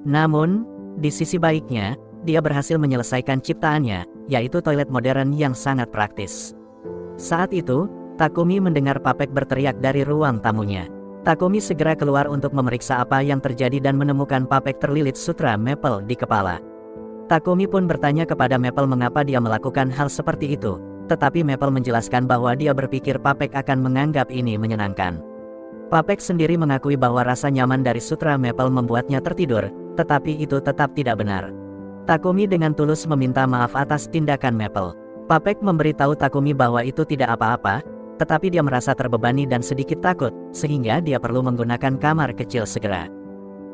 Namun, di sisi baiknya, dia berhasil menyelesaikan ciptaannya, yaitu toilet modern yang sangat praktis. Saat itu, Takumi mendengar Papek berteriak dari ruang tamunya. Takumi segera keluar untuk memeriksa apa yang terjadi dan menemukan Papek terlilit sutra Maple di kepala. Takumi pun bertanya kepada Maple mengapa dia melakukan hal seperti itu, tetapi Maple menjelaskan bahwa dia berpikir Papek akan menganggap ini menyenangkan. Papek sendiri mengakui bahwa rasa nyaman dari sutra Maple membuatnya tertidur, tetapi itu tetap tidak benar. Takumi dengan tulus meminta maaf atas tindakan Maple. Papek memberitahu Takumi bahwa itu tidak apa-apa, tetapi dia merasa terbebani dan sedikit takut, sehingga dia perlu menggunakan kamar kecil segera.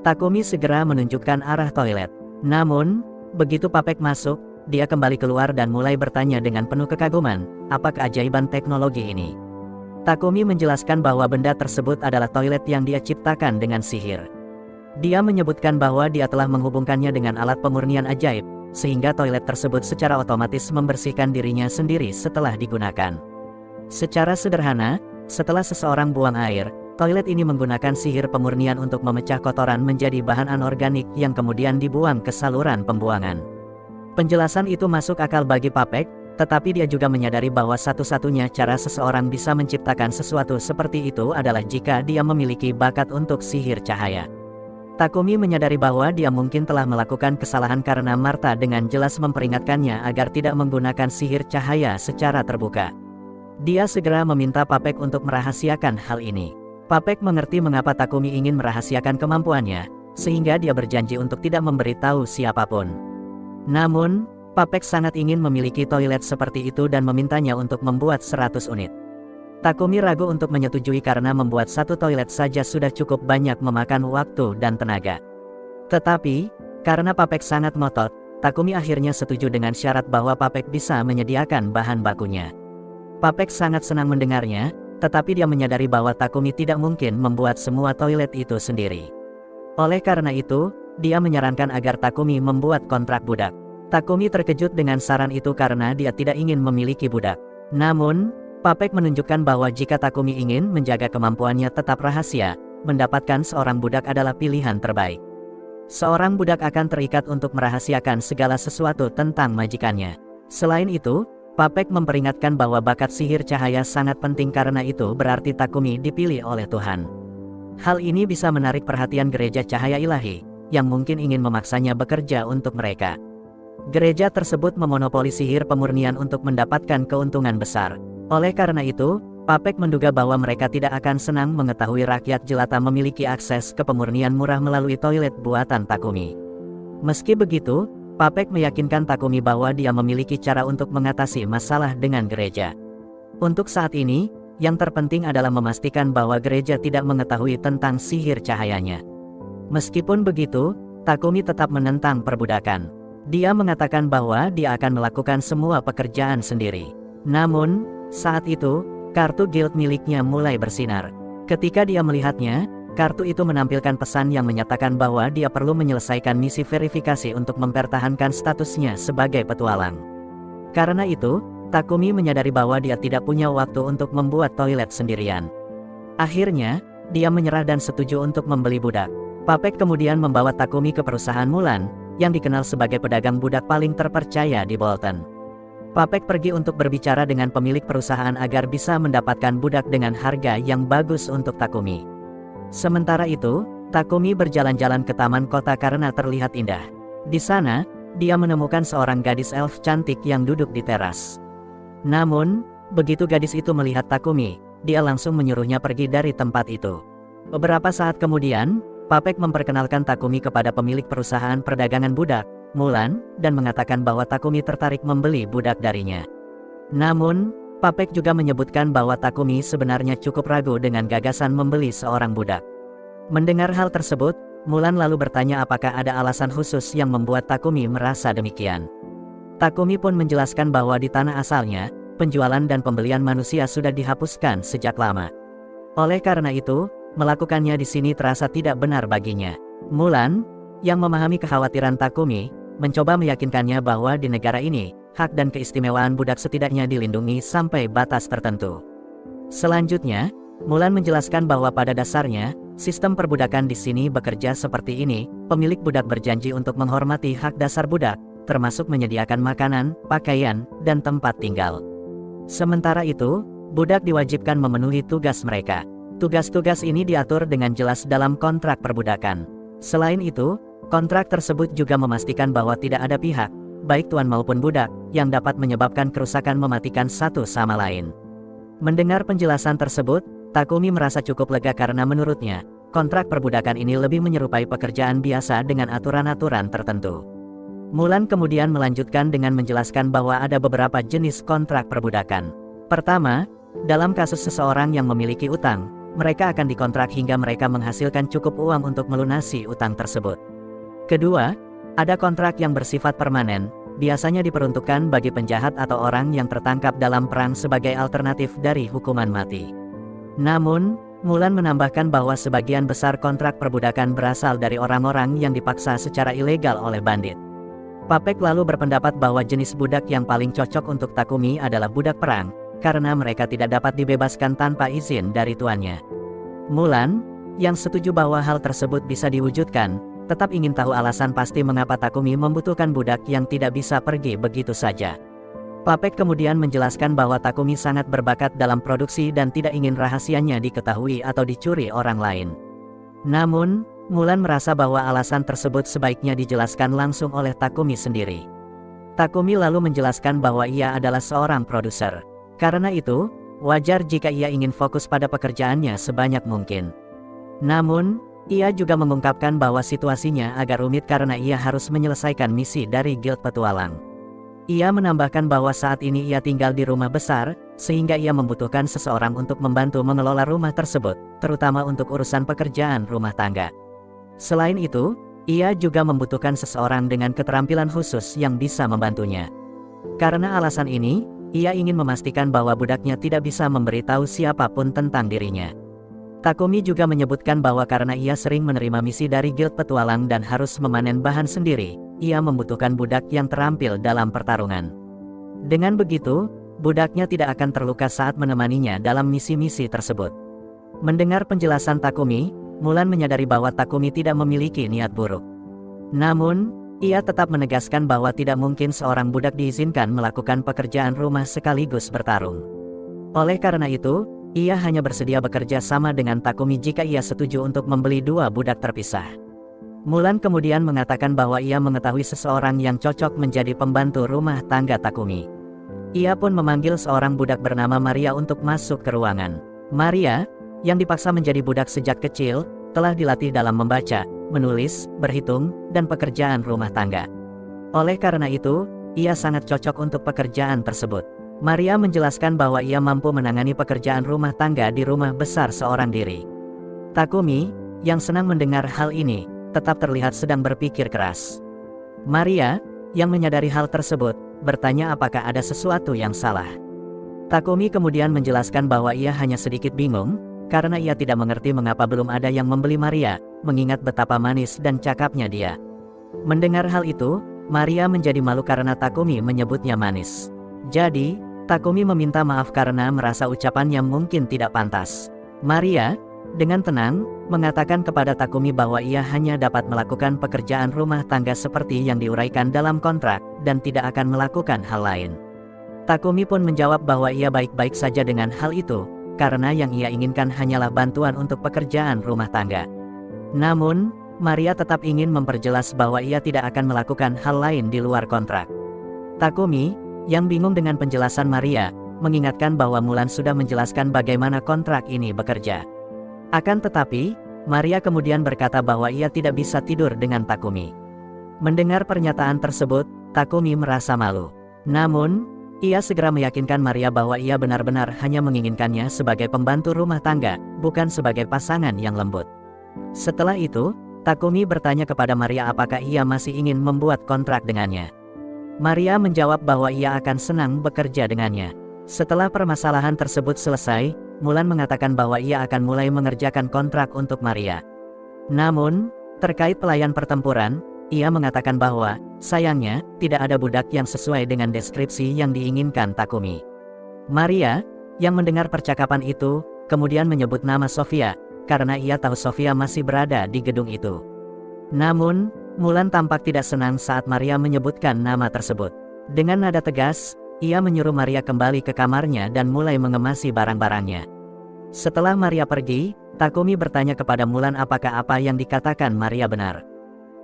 Takumi segera menunjukkan arah toilet. Namun, begitu Papek masuk, dia kembali keluar dan mulai bertanya dengan penuh kekaguman, apa keajaiban teknologi ini? Takumi menjelaskan bahwa benda tersebut adalah toilet yang dia ciptakan dengan sihir. Dia menyebutkan bahwa dia telah menghubungkannya dengan alat pemurnian ajaib, sehingga toilet tersebut secara otomatis membersihkan dirinya sendiri setelah digunakan. Secara sederhana, setelah seseorang buang air, toilet ini menggunakan sihir pemurnian untuk memecah kotoran menjadi bahan anorganik yang kemudian dibuang ke saluran pembuangan. Penjelasan itu masuk akal bagi Papek, tetapi dia juga menyadari bahwa satu-satunya cara seseorang bisa menciptakan sesuatu seperti itu adalah jika dia memiliki bakat untuk sihir cahaya. Takumi menyadari bahwa dia mungkin telah melakukan kesalahan karena Martha dengan jelas memperingatkannya agar tidak menggunakan sihir cahaya secara terbuka. Dia segera meminta Papek untuk merahasiakan hal ini. Papek mengerti mengapa Takumi ingin merahasiakan kemampuannya, sehingga dia berjanji untuk tidak memberitahu siapapun. Namun, Papek sangat ingin memiliki toilet seperti itu dan memintanya untuk membuat 100 unit. Takumi ragu untuk menyetujui karena membuat satu toilet saja sudah cukup banyak memakan waktu dan tenaga. Tetapi, karena Papek sangat ngotot, Takumi akhirnya setuju dengan syarat bahwa Papek bisa menyediakan bahan bakunya. Papek sangat senang mendengarnya, tetapi dia menyadari bahwa Takumi tidak mungkin membuat semua toilet itu sendiri. Oleh karena itu, dia menyarankan agar Takumi membuat kontrak budak. Takumi terkejut dengan saran itu karena dia tidak ingin memiliki budak. Namun, Papek menunjukkan bahwa jika Takumi ingin menjaga kemampuannya tetap rahasia, mendapatkan seorang budak adalah pilihan terbaik. Seorang budak akan terikat untuk merahasiakan segala sesuatu tentang majikannya. Selain itu, Papek memperingatkan bahwa bakat sihir cahaya sangat penting karena itu berarti Takumi dipilih oleh Tuhan. Hal ini bisa menarik perhatian gereja cahaya ilahi, yang mungkin ingin memaksanya bekerja untuk mereka. Gereja tersebut memonopoli sihir pemurnian untuk mendapatkan keuntungan besar. Oleh karena itu, Papek menduga bahwa mereka tidak akan senang mengetahui rakyat jelata memiliki akses ke pemurnian murah melalui toilet buatan Takumi. Meski begitu, Papek meyakinkan Takumi bahwa dia memiliki cara untuk mengatasi masalah dengan gereja. Untuk saat ini, yang terpenting adalah memastikan bahwa gereja tidak mengetahui tentang sihir cahayanya. Meskipun begitu, Takumi tetap menentang perbudakan. Dia mengatakan bahwa dia akan melakukan semua pekerjaan sendiri. Namun, saat itu, kartu guild miliknya mulai bersinar. Ketika dia melihatnya, kartu itu menampilkan pesan yang menyatakan bahwa dia perlu menyelesaikan misi verifikasi untuk mempertahankan statusnya sebagai petualang. Karena itu, Takumi menyadari bahwa dia tidak punya waktu untuk membuat toilet sendirian. Akhirnya, dia menyerah dan setuju untuk membeli budak. Papek kemudian membawa Takumi ke perusahaan Mulan, yang dikenal sebagai pedagang budak paling terpercaya di Bolton. Papek pergi untuk berbicara dengan pemilik perusahaan agar bisa mendapatkan budak dengan harga yang bagus untuk Takumi. Sementara itu, Takumi berjalan-jalan ke taman kota karena terlihat indah. Di sana, dia menemukan seorang gadis elf cantik yang duduk di teras. Namun, begitu gadis itu melihat Takumi, dia langsung menyuruhnya pergi dari tempat itu. Beberapa saat kemudian, Papek memperkenalkan Takumi kepada pemilik perusahaan perdagangan budak, Mulan, dan mengatakan bahwa Takumi tertarik membeli budak darinya. Namun, Papek juga menyebutkan bahwa Takumi sebenarnya cukup ragu dengan gagasan membeli seorang budak. Mendengar hal tersebut, Mulan lalu bertanya apakah ada alasan khusus yang membuat Takumi merasa demikian. Takumi pun menjelaskan bahwa di tanah asalnya, penjualan dan pembelian manusia sudah dihapuskan sejak lama. Oleh karena itu, melakukannya di sini terasa tidak benar baginya. Mulan, yang memahami kekhawatiran Takumi, mencoba meyakinkannya bahwa di negara ini, hak dan keistimewaan budak setidaknya dilindungi sampai batas tertentu. Selanjutnya, Mulan menjelaskan bahwa pada dasarnya, sistem perbudakan di sini bekerja seperti ini, pemilik budak berjanji untuk menghormati hak dasar budak, termasuk menyediakan makanan, pakaian, dan tempat tinggal. Sementara itu, budak diwajibkan memenuhi tugas mereka. Tugas-tugas ini diatur dengan jelas dalam kontrak perbudakan. Selain itu, kontrak tersebut juga memastikan bahwa tidak ada pihak, baik tuan maupun budak, yang dapat menyebabkan kerusakan mematikan satu sama lain. Mendengar penjelasan tersebut, Takumi merasa cukup lega karena menurutnya, kontrak perbudakan ini lebih menyerupai pekerjaan biasa dengan aturan-aturan tertentu. Mulan kemudian melanjutkan dengan menjelaskan bahwa ada beberapa jenis kontrak perbudakan. Pertama, dalam kasus seseorang yang memiliki utang, mereka akan dikontrak hingga mereka menghasilkan cukup uang untuk melunasi utang tersebut. Kedua, ada kontrak yang bersifat permanen, biasanya diperuntukkan bagi penjahat atau orang yang tertangkap dalam perang sebagai alternatif dari hukuman mati. Namun, Mulan menambahkan bahwa sebagian besar kontrak perbudakan berasal dari orang-orang yang dipaksa secara ilegal oleh bandit. Papek lalu berpendapat bahwa jenis budak yang paling cocok untuk Takumi adalah budak perang, karena mereka tidak dapat dibebaskan tanpa izin dari tuannya. Mulan, yang setuju bahwa hal tersebut bisa diwujudkan, tetap ingin tahu alasan pasti mengapa Takumi membutuhkan budak yang tidak bisa pergi begitu saja. Papek kemudian menjelaskan bahwa Takumi sangat berbakat dalam produksi dan tidak ingin rahasianya diketahui atau dicuri orang lain. Namun, Mulan merasa bahwa alasan tersebut sebaiknya dijelaskan langsung oleh Takumi sendiri. Takumi lalu menjelaskan bahwa ia adalah seorang produser. Karena itu, wajar jika ia ingin fokus pada pekerjaannya sebanyak mungkin. Namun, ia juga mengungkapkan bahwa situasinya agak rumit karena ia harus menyelesaikan misi dari Guild Petualang. Ia menambahkan bahwa saat ini ia tinggal di rumah besar, sehingga ia membutuhkan seseorang untuk membantu mengelola rumah tersebut, terutama untuk urusan pekerjaan rumah tangga. Selain itu, ia juga membutuhkan seseorang dengan keterampilan khusus yang bisa membantunya. Karena alasan ini, ia ingin memastikan bahwa budaknya tidak bisa memberitahu siapapun tentang dirinya. Takumi juga menyebutkan bahwa karena ia sering menerima misi dari Guild Petualang dan harus memanen bahan sendiri, ia membutuhkan budak yang terampil dalam pertarungan. Dengan begitu, budaknya tidak akan terluka saat menemaninya dalam misi-misi tersebut. Mendengar penjelasan Takumi, Mulan menyadari bahwa Takumi tidak memiliki niat buruk. Namun, ia tetap menegaskan bahwa tidak mungkin seorang budak diizinkan melakukan pekerjaan rumah sekaligus bertarung. Oleh karena itu, ia hanya bersedia bekerja sama dengan Takumi jika ia setuju untuk membeli dua budak terpisah. Mulan kemudian mengatakan bahwa ia mengetahui seseorang yang cocok menjadi pembantu rumah tangga Takumi. Ia pun memanggil seorang budak bernama Maria untuk masuk ke ruangan. Maria, yang dipaksa menjadi budak sejak kecil, telah dilatih dalam membaca, menulis, berhitung, dan pekerjaan rumah tangga. Oleh karena itu, ia sangat cocok untuk pekerjaan tersebut. Maria menjelaskan bahwa ia mampu menangani pekerjaan rumah tangga di rumah besar seorang diri. Takumi, yang senang mendengar hal ini, tetap terlihat sedang berpikir keras. Maria, yang menyadari hal tersebut, bertanya apakah ada sesuatu yang salah. Takumi kemudian menjelaskan bahwa ia hanya sedikit bingung, karena ia tidak mengerti mengapa belum ada yang membeli Maria, mengingat betapa manis dan cakapnya dia. Mendengar hal itu, Maria menjadi malu karena Takumi menyebutnya manis. Jadi, Takumi meminta maaf karena merasa ucapannya mungkin tidak pantas. Maria, dengan tenang, mengatakan kepada Takumi bahwa ia hanya dapat melakukan pekerjaan rumah tangga seperti yang diuraikan dalam kontrak, dan tidak akan melakukan hal lain. Takumi pun menjawab bahwa ia baik-baik saja dengan hal itu, karena yang ia inginkan hanyalah bantuan untuk pekerjaan rumah tangga. Namun, Maria tetap ingin memperjelas bahwa ia tidak akan melakukan hal lain di luar kontrak. Takumi, yang bingung dengan penjelasan Maria, mengingatkan bahwa Mulan sudah menjelaskan bagaimana kontrak ini bekerja. Akan tetapi, Maria kemudian berkata bahwa ia tidak bisa tidur dengan Takumi. Mendengar pernyataan tersebut, Takumi merasa malu. Namun, ia segera meyakinkan Maria bahwa ia benar-benar hanya menginginkannya sebagai pembantu rumah tangga, bukan sebagai pasangan yang lembut. Setelah itu, Takumi bertanya kepada Maria apakah ia masih ingin membuat kontrak dengannya. Maria menjawab bahwa ia akan senang bekerja dengannya. Setelah permasalahan tersebut selesai, Mulan mengatakan bahwa ia akan mulai mengerjakan kontrak untuk Maria. Namun, terkait pelayan pertempuran, ia mengatakan bahwa, sayangnya, tidak ada budak yang sesuai dengan deskripsi yang diinginkan Takumi. Maria, yang mendengar percakapan itu, kemudian menyebut nama Sofia, karena ia tahu Sofia masih berada di gedung itu. Namun, Mulan tampak tidak senang saat Maria menyebutkan nama tersebut. Dengan nada tegas, ia menyuruh Maria kembali ke kamarnya dan mulai mengemasi barang-barangnya. Setelah Maria pergi, Takumi bertanya kepada Mulan apakah apa yang dikatakan Maria benar.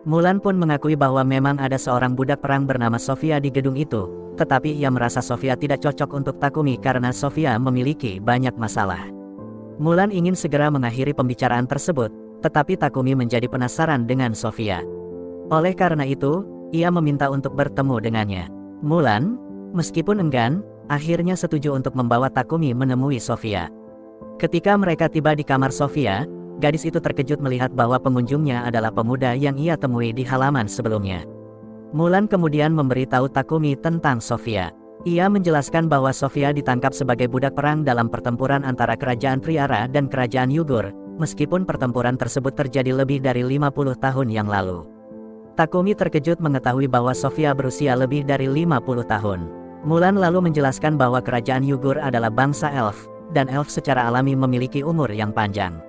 Mulan pun mengakui bahwa memang ada seorang budak perang bernama Sofia di gedung itu, tetapi ia merasa Sofia tidak cocok untuk Takumi karena Sofia memiliki banyak masalah. Mulan ingin segera mengakhiri pembicaraan tersebut, tetapi Takumi menjadi penasaran dengan Sofia. Oleh karena itu, ia meminta untuk bertemu dengannya. Mulan, meskipun enggan, akhirnya setuju untuk membawa Takumi menemui Sofia. Ketika mereka tiba di kamar Sofia, gadis itu terkejut melihat bahwa pengunjungnya adalah pemuda yang ia temui di halaman sebelumnya. Mulan kemudian memberitahu Takumi tentang Sofia. Ia menjelaskan bahwa Sofia ditangkap sebagai budak perang dalam pertempuran antara kerajaan Triara dan kerajaan Yugur, meskipun pertempuran tersebut terjadi lebih dari 50 tahun yang lalu. Takumi terkejut mengetahui bahwa Sofia berusia lebih dari 50 tahun. Mulan lalu menjelaskan bahwa kerajaan Yugur adalah bangsa elf, dan elf secara alami memiliki umur yang panjang.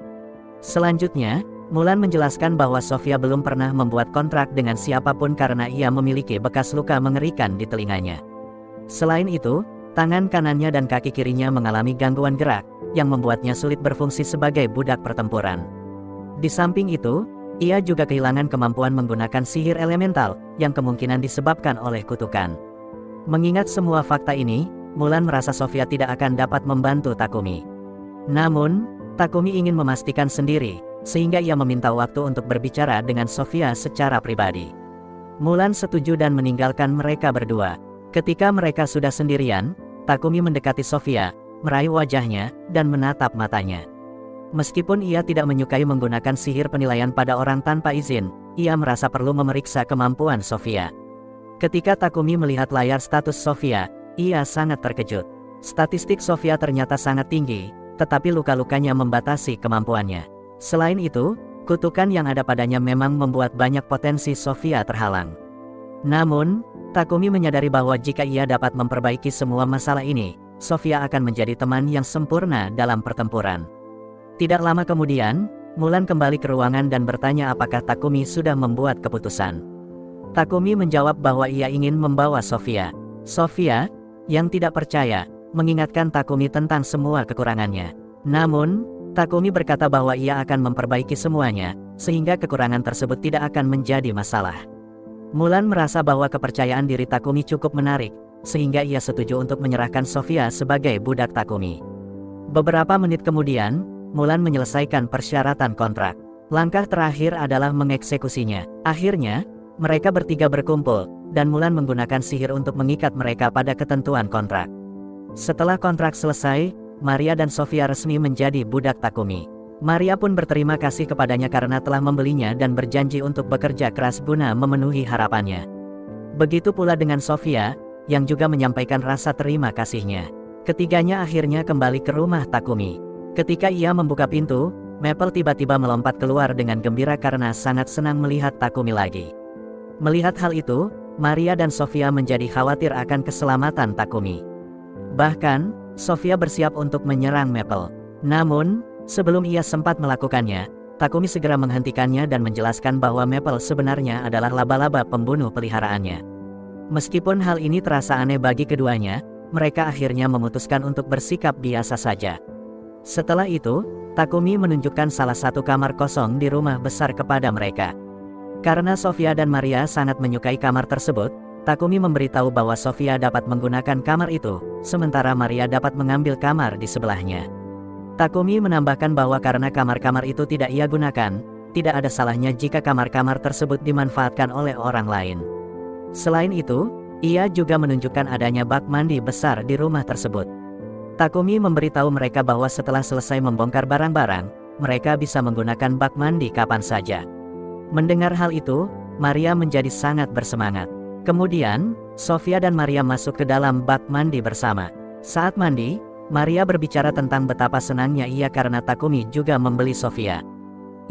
Selanjutnya, Mulan menjelaskan bahwa Sofia belum pernah membuat kontrak dengan siapapun karena ia memiliki bekas luka mengerikan di telinganya. Selain itu, tangan kanannya dan kaki kirinya mengalami gangguan gerak, yang membuatnya sulit berfungsi sebagai budak pertempuran. Di samping itu, ia juga kehilangan kemampuan menggunakan sihir elemental, yang kemungkinan disebabkan oleh kutukan. Mengingat semua fakta ini, Mulan merasa Sofia tidak akan dapat membantu Takumi. Namun, Takumi ingin memastikan sendiri, sehingga ia meminta waktu untuk berbicara dengan Sofia secara pribadi. Mulan setuju dan meninggalkan mereka berdua. Ketika mereka sudah sendirian, Takumi mendekati Sofia, meraih wajahnya, dan menatap matanya. Meskipun ia tidak menyukai menggunakan sihir penilaian pada orang tanpa izin, ia merasa perlu memeriksa kemampuan Sofia. Ketika Takumi melihat layar status Sofia, ia sangat terkejut. Statistik Sofia ternyata sangat tinggi, tetapi luka-lukanya membatasi kemampuannya. Selain itu, kutukan yang ada padanya memang membuat banyak potensi Sofia terhalang. Namun, Takumi menyadari bahwa jika ia dapat memperbaiki semua masalah ini, Sofia akan menjadi teman yang sempurna dalam pertempuran. Tidak lama kemudian, Mulan kembali ke ruangan dan bertanya apakah Takumi sudah membuat keputusan. Takumi menjawab bahwa ia ingin membawa Sofia. Sofia, yang tidak percaya, mengingatkan Takumi tentang semua kekurangannya. Namun, Takumi berkata bahwa ia akan memperbaiki semuanya, sehingga kekurangan tersebut tidak akan menjadi masalah. Mulan merasa bahwa kepercayaan diri Takumi cukup menarik, sehingga ia setuju untuk menyerahkan Sofia sebagai budak Takumi. Beberapa menit kemudian, Mulan menyelesaikan persyaratan kontrak. Langkah terakhir adalah mengeksekusinya. Akhirnya, mereka bertiga berkumpul, dan Mulan menggunakan sihir untuk mengikat mereka pada ketentuan kontrak. Setelah kontrak selesai, Maria dan Sofia resmi menjadi budak Takumi. Maria pun berterima kasih kepadanya karena telah membelinya dan berjanji untuk bekerja keras guna memenuhi harapannya. Begitu pula dengan Sofia, yang juga menyampaikan rasa terima kasihnya. Ketiganya akhirnya kembali ke rumah Takumi. Ketika ia membuka pintu, Maple tiba-tiba melompat keluar dengan gembira karena sangat senang melihat Takumi lagi. Melihat hal itu, Maria dan Sofia menjadi khawatir akan keselamatan Takumi. Bahkan, Sofia bersiap untuk menyerang Maple. Namun, sebelum ia sempat melakukannya, Takumi segera menghentikannya dan menjelaskan bahwa Maple sebenarnya adalah laba-laba pembunuh peliharaannya. Meskipun hal ini terasa aneh bagi keduanya, mereka akhirnya memutuskan untuk bersikap biasa saja. Setelah itu, Takumi menunjukkan salah satu kamar kosong di rumah besar kepada mereka. Karena Sofia dan Maria sangat menyukai kamar tersebut, Takumi memberitahu bahwa Sofia dapat menggunakan kamar itu, sementara Maria dapat mengambil kamar di sebelahnya. Takumi menambahkan bahwa karena kamar-kamar itu tidak ia gunakan, tidak ada salahnya jika kamar-kamar tersebut dimanfaatkan oleh orang lain. Selain itu, ia juga menunjukkan adanya bak mandi besar di rumah tersebut. Takumi memberitahu mereka bahwa setelah selesai membongkar barang-barang, mereka bisa menggunakan bak mandi kapan saja. Mendengar hal itu, Maria menjadi sangat bersemangat. Kemudian, Sofia dan Maria masuk ke dalam bak mandi bersama. Saat mandi, Maria berbicara tentang betapa senangnya ia karena Takumi juga membeli Sofia.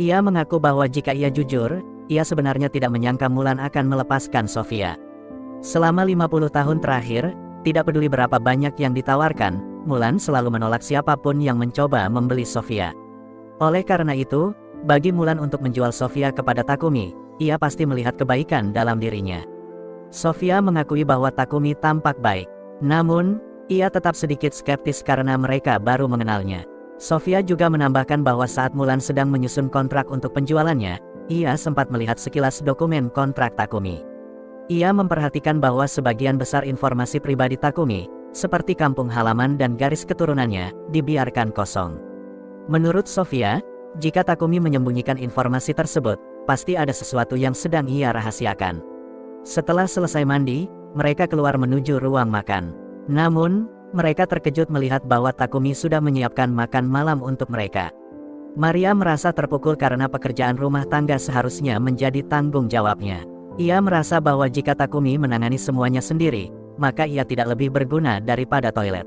Ia mengaku bahwa jika ia jujur, ia sebenarnya tidak menyangka Mulan akan melepaskan Sofia. Selama 50 tahun terakhir, tidak peduli berapa banyak yang ditawarkan, Mulan selalu menolak siapapun yang mencoba membeli Sofia. Oleh karena itu, bagi Mulan untuk menjual Sofia kepada Takumi, ia pasti melihat kebaikan dalam dirinya. Sofia mengakui bahwa Takumi tampak baik. Namun, ia tetap sedikit skeptis karena mereka baru mengenalnya. Sofia juga menambahkan bahwa saat Mulan sedang menyusun kontrak untuk penjualannya, ia sempat melihat sekilas dokumen kontrak Takumi. Ia memperhatikan bahwa sebagian besar informasi pribadi Takumi, seperti kampung halaman dan garis keturunannya, dibiarkan kosong. Menurut Sofia, jika Takumi menyembunyikan informasi tersebut, pasti ada sesuatu yang sedang ia rahasiakan. Setelah selesai mandi, mereka keluar menuju ruang makan. Namun, mereka terkejut melihat bahwa Takumi sudah menyiapkan makan malam untuk mereka. Maria merasa terpukul karena pekerjaan rumah tangga seharusnya menjadi tanggung jawabnya. Ia merasa bahwa jika Takumi menangani semuanya sendiri, maka ia tidak lebih berguna daripada toilet.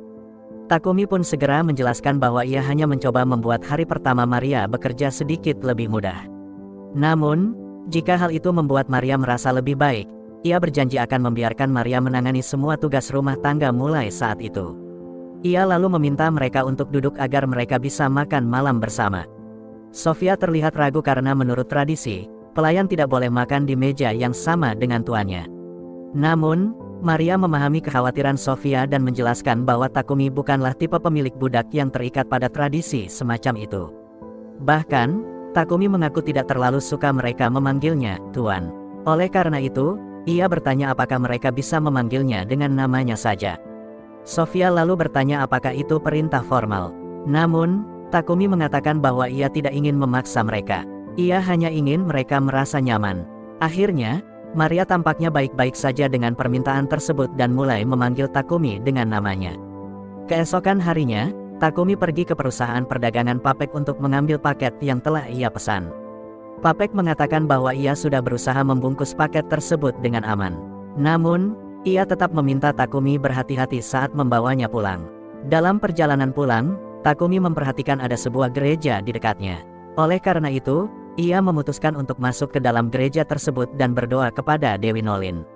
Takumi pun segera menjelaskan bahwa ia hanya mencoba membuat hari pertama Maria bekerja sedikit lebih mudah. Namun, jika hal itu membuat Maria merasa lebih baik, ia berjanji akan membiarkan Maria menangani semua tugas rumah tangga mulai saat itu. Ia lalu meminta mereka untuk duduk agar mereka bisa makan malam bersama. Sofia terlihat ragu karena menurut tradisi, pelayan tidak boleh makan di meja yang sama dengan tuannya. Namun, Maria memahami kekhawatiran Sofia dan menjelaskan bahwa Takumi bukanlah tipe pemilik budak yang terikat pada tradisi semacam itu. Bahkan, Takumi mengaku tidak terlalu suka mereka memanggilnya Tuan. Oleh karena itu, ia bertanya apakah mereka bisa memanggilnya dengan namanya saja. Sofia lalu bertanya apakah itu perintah formal. Namun, Takumi mengatakan bahwa ia tidak ingin memaksa mereka. Ia hanya ingin mereka merasa nyaman. Akhirnya, Maria tampaknya baik-baik saja dengan permintaan tersebut dan mulai memanggil Takumi dengan namanya. Keesokan harinya, Takumi pergi ke perusahaan perdagangan Papek untuk mengambil paket yang telah ia pesan. Papek mengatakan bahwa ia sudah berusaha membungkus paket tersebut dengan aman. Namun, ia tetap meminta Takumi berhati-hati saat membawanya pulang. Dalam perjalanan pulang, Takumi memperhatikan ada sebuah gereja di dekatnya. Oleh karena itu, ia memutuskan untuk masuk ke dalam gereja tersebut dan berdoa kepada Dewi Nolin.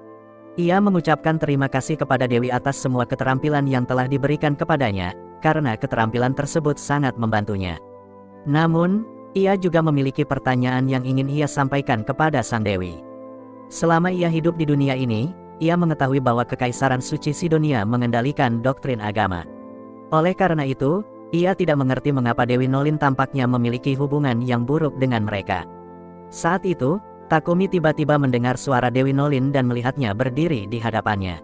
Ia mengucapkan terima kasih kepada Dewi atas semua keterampilan yang telah diberikan kepadanya, karena keterampilan tersebut sangat membantunya. Namun, ia juga memiliki pertanyaan yang ingin ia sampaikan kepada Sang Dewi. Selama ia hidup di dunia ini, ia mengetahui bahwa Kekaisaran Suci Sidonia mengendalikan doktrin agama. Oleh karena itu, ia tidak mengerti mengapa Dewi Nolin tampaknya memiliki hubungan yang buruk dengan mereka. Saat itu, Takumi tiba-tiba mendengar suara Dewi Nolin dan melihatnya berdiri di hadapannya.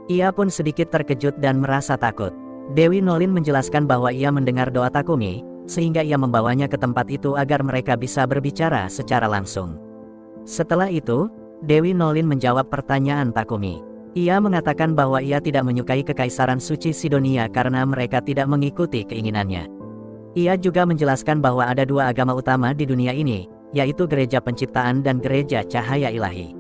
Ia pun sedikit terkejut dan merasa takut. Dewi Nolin menjelaskan bahwa ia mendengar doa Takumi, sehingga ia membawanya ke tempat itu agar mereka bisa berbicara secara langsung. Setelah itu, Dewi Nolin menjawab pertanyaan Takumi. Ia mengatakan bahwa ia tidak menyukai kekaisaran suci Sidonia karena mereka tidak mengikuti keinginannya. Ia juga menjelaskan bahwa ada dua agama utama di dunia ini, yaitu Gereja Penciptaan dan Gereja Cahaya Ilahi.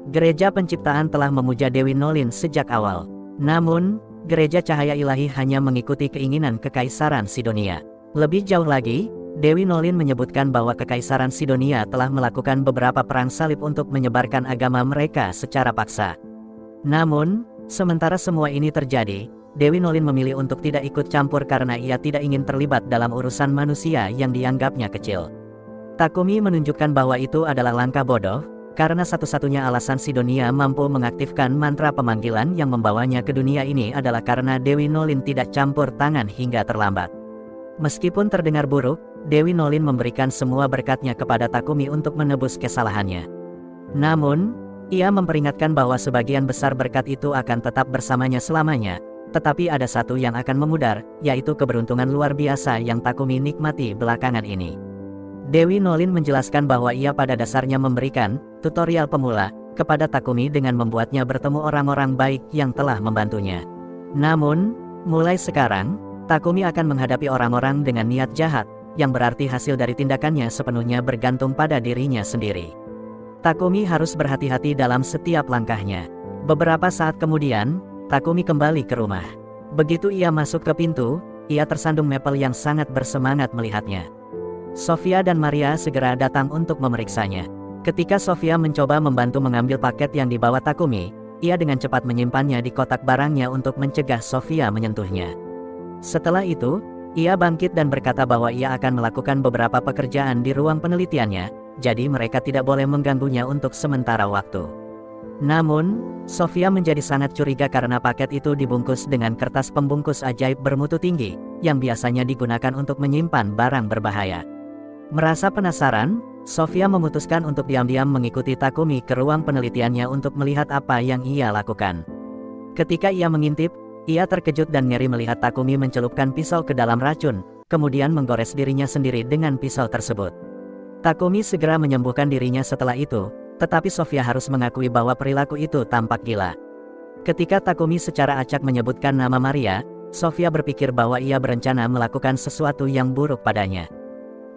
Gereja Penciptaan telah memuja Dewi Nolin sejak awal. Namun, Gereja Cahaya Ilahi hanya mengikuti keinginan kekaisaran Sidonia. Lebih jauh lagi, Dewi Nolin menyebutkan bahwa kekaisaran Sidonia telah melakukan beberapa perang salib untuk menyebarkan agama mereka secara paksa. Namun, sementara semua ini terjadi, Dewi Nolin memilih untuk tidak ikut campur karena ia tidak ingin terlibat dalam urusan manusia yang dianggapnya kecil. Takumi menunjukkan bahwa itu adalah langkah bodoh, karena satu-satunya alasan Sidonia mampu mengaktifkan mantra pemanggilan yang membawanya ke dunia ini adalah karena Dewi Nolin tidak campur tangan hingga terlambat. Meskipun terdengar buruk, Dewi Nolin memberikan semua berkatnya kepada Takumi untuk menebus kesalahannya. Namun, ia memperingatkan bahwa sebagian besar berkat itu akan tetap bersamanya selamanya, tetapi ada satu yang akan memudar, yaitu keberuntungan luar biasa yang Takumi nikmati belakangan ini. Dewi Nolin menjelaskan bahwa ia pada dasarnya memberikan tutorial pemula kepada Takumi dengan membuatnya bertemu orang-orang baik yang telah membantunya. Namun, mulai sekarang, Takumi akan menghadapi orang-orang dengan niat jahat, yang berarti hasil dari tindakannya sepenuhnya bergantung pada dirinya sendiri. Takumi harus berhati-hati dalam setiap langkahnya. Beberapa saat kemudian, Takumi kembali ke rumah. Begitu ia masuk ke pintu, ia tersandung Maple yang sangat bersemangat melihatnya. Sofia dan Maria segera datang untuk memeriksanya. Ketika Sofia mencoba membantu mengambil paket yang dibawa Takumi, ia dengan cepat menyimpannya di kotak barangnya untuk mencegah Sofia menyentuhnya. Setelah itu, ia bangkit dan berkata bahwa ia akan melakukan beberapa pekerjaan di ruang penelitiannya, jadi mereka tidak boleh mengganggunya untuk sementara waktu. Namun, Sofia menjadi sangat curiga karena paket itu dibungkus dengan kertas pembungkus ajaib bermutu tinggi, yang biasanya digunakan untuk menyimpan barang berbahaya. Merasa penasaran, Sofia memutuskan untuk diam-diam mengikuti Takumi ke ruang penelitiannya untuk melihat apa yang ia lakukan. Ketika ia mengintip, ia terkejut dan ngeri melihat Takumi mencelupkan pisau ke dalam racun, kemudian menggores dirinya sendiri dengan pisau tersebut. Takumi segera menyembuhkan dirinya setelah itu, tetapi Sofia harus mengakui bahwa perilaku itu tampak gila. Ketika Takumi secara acak menyebutkan nama Maria, Sofia berpikir bahwa ia berencana melakukan sesuatu yang buruk padanya.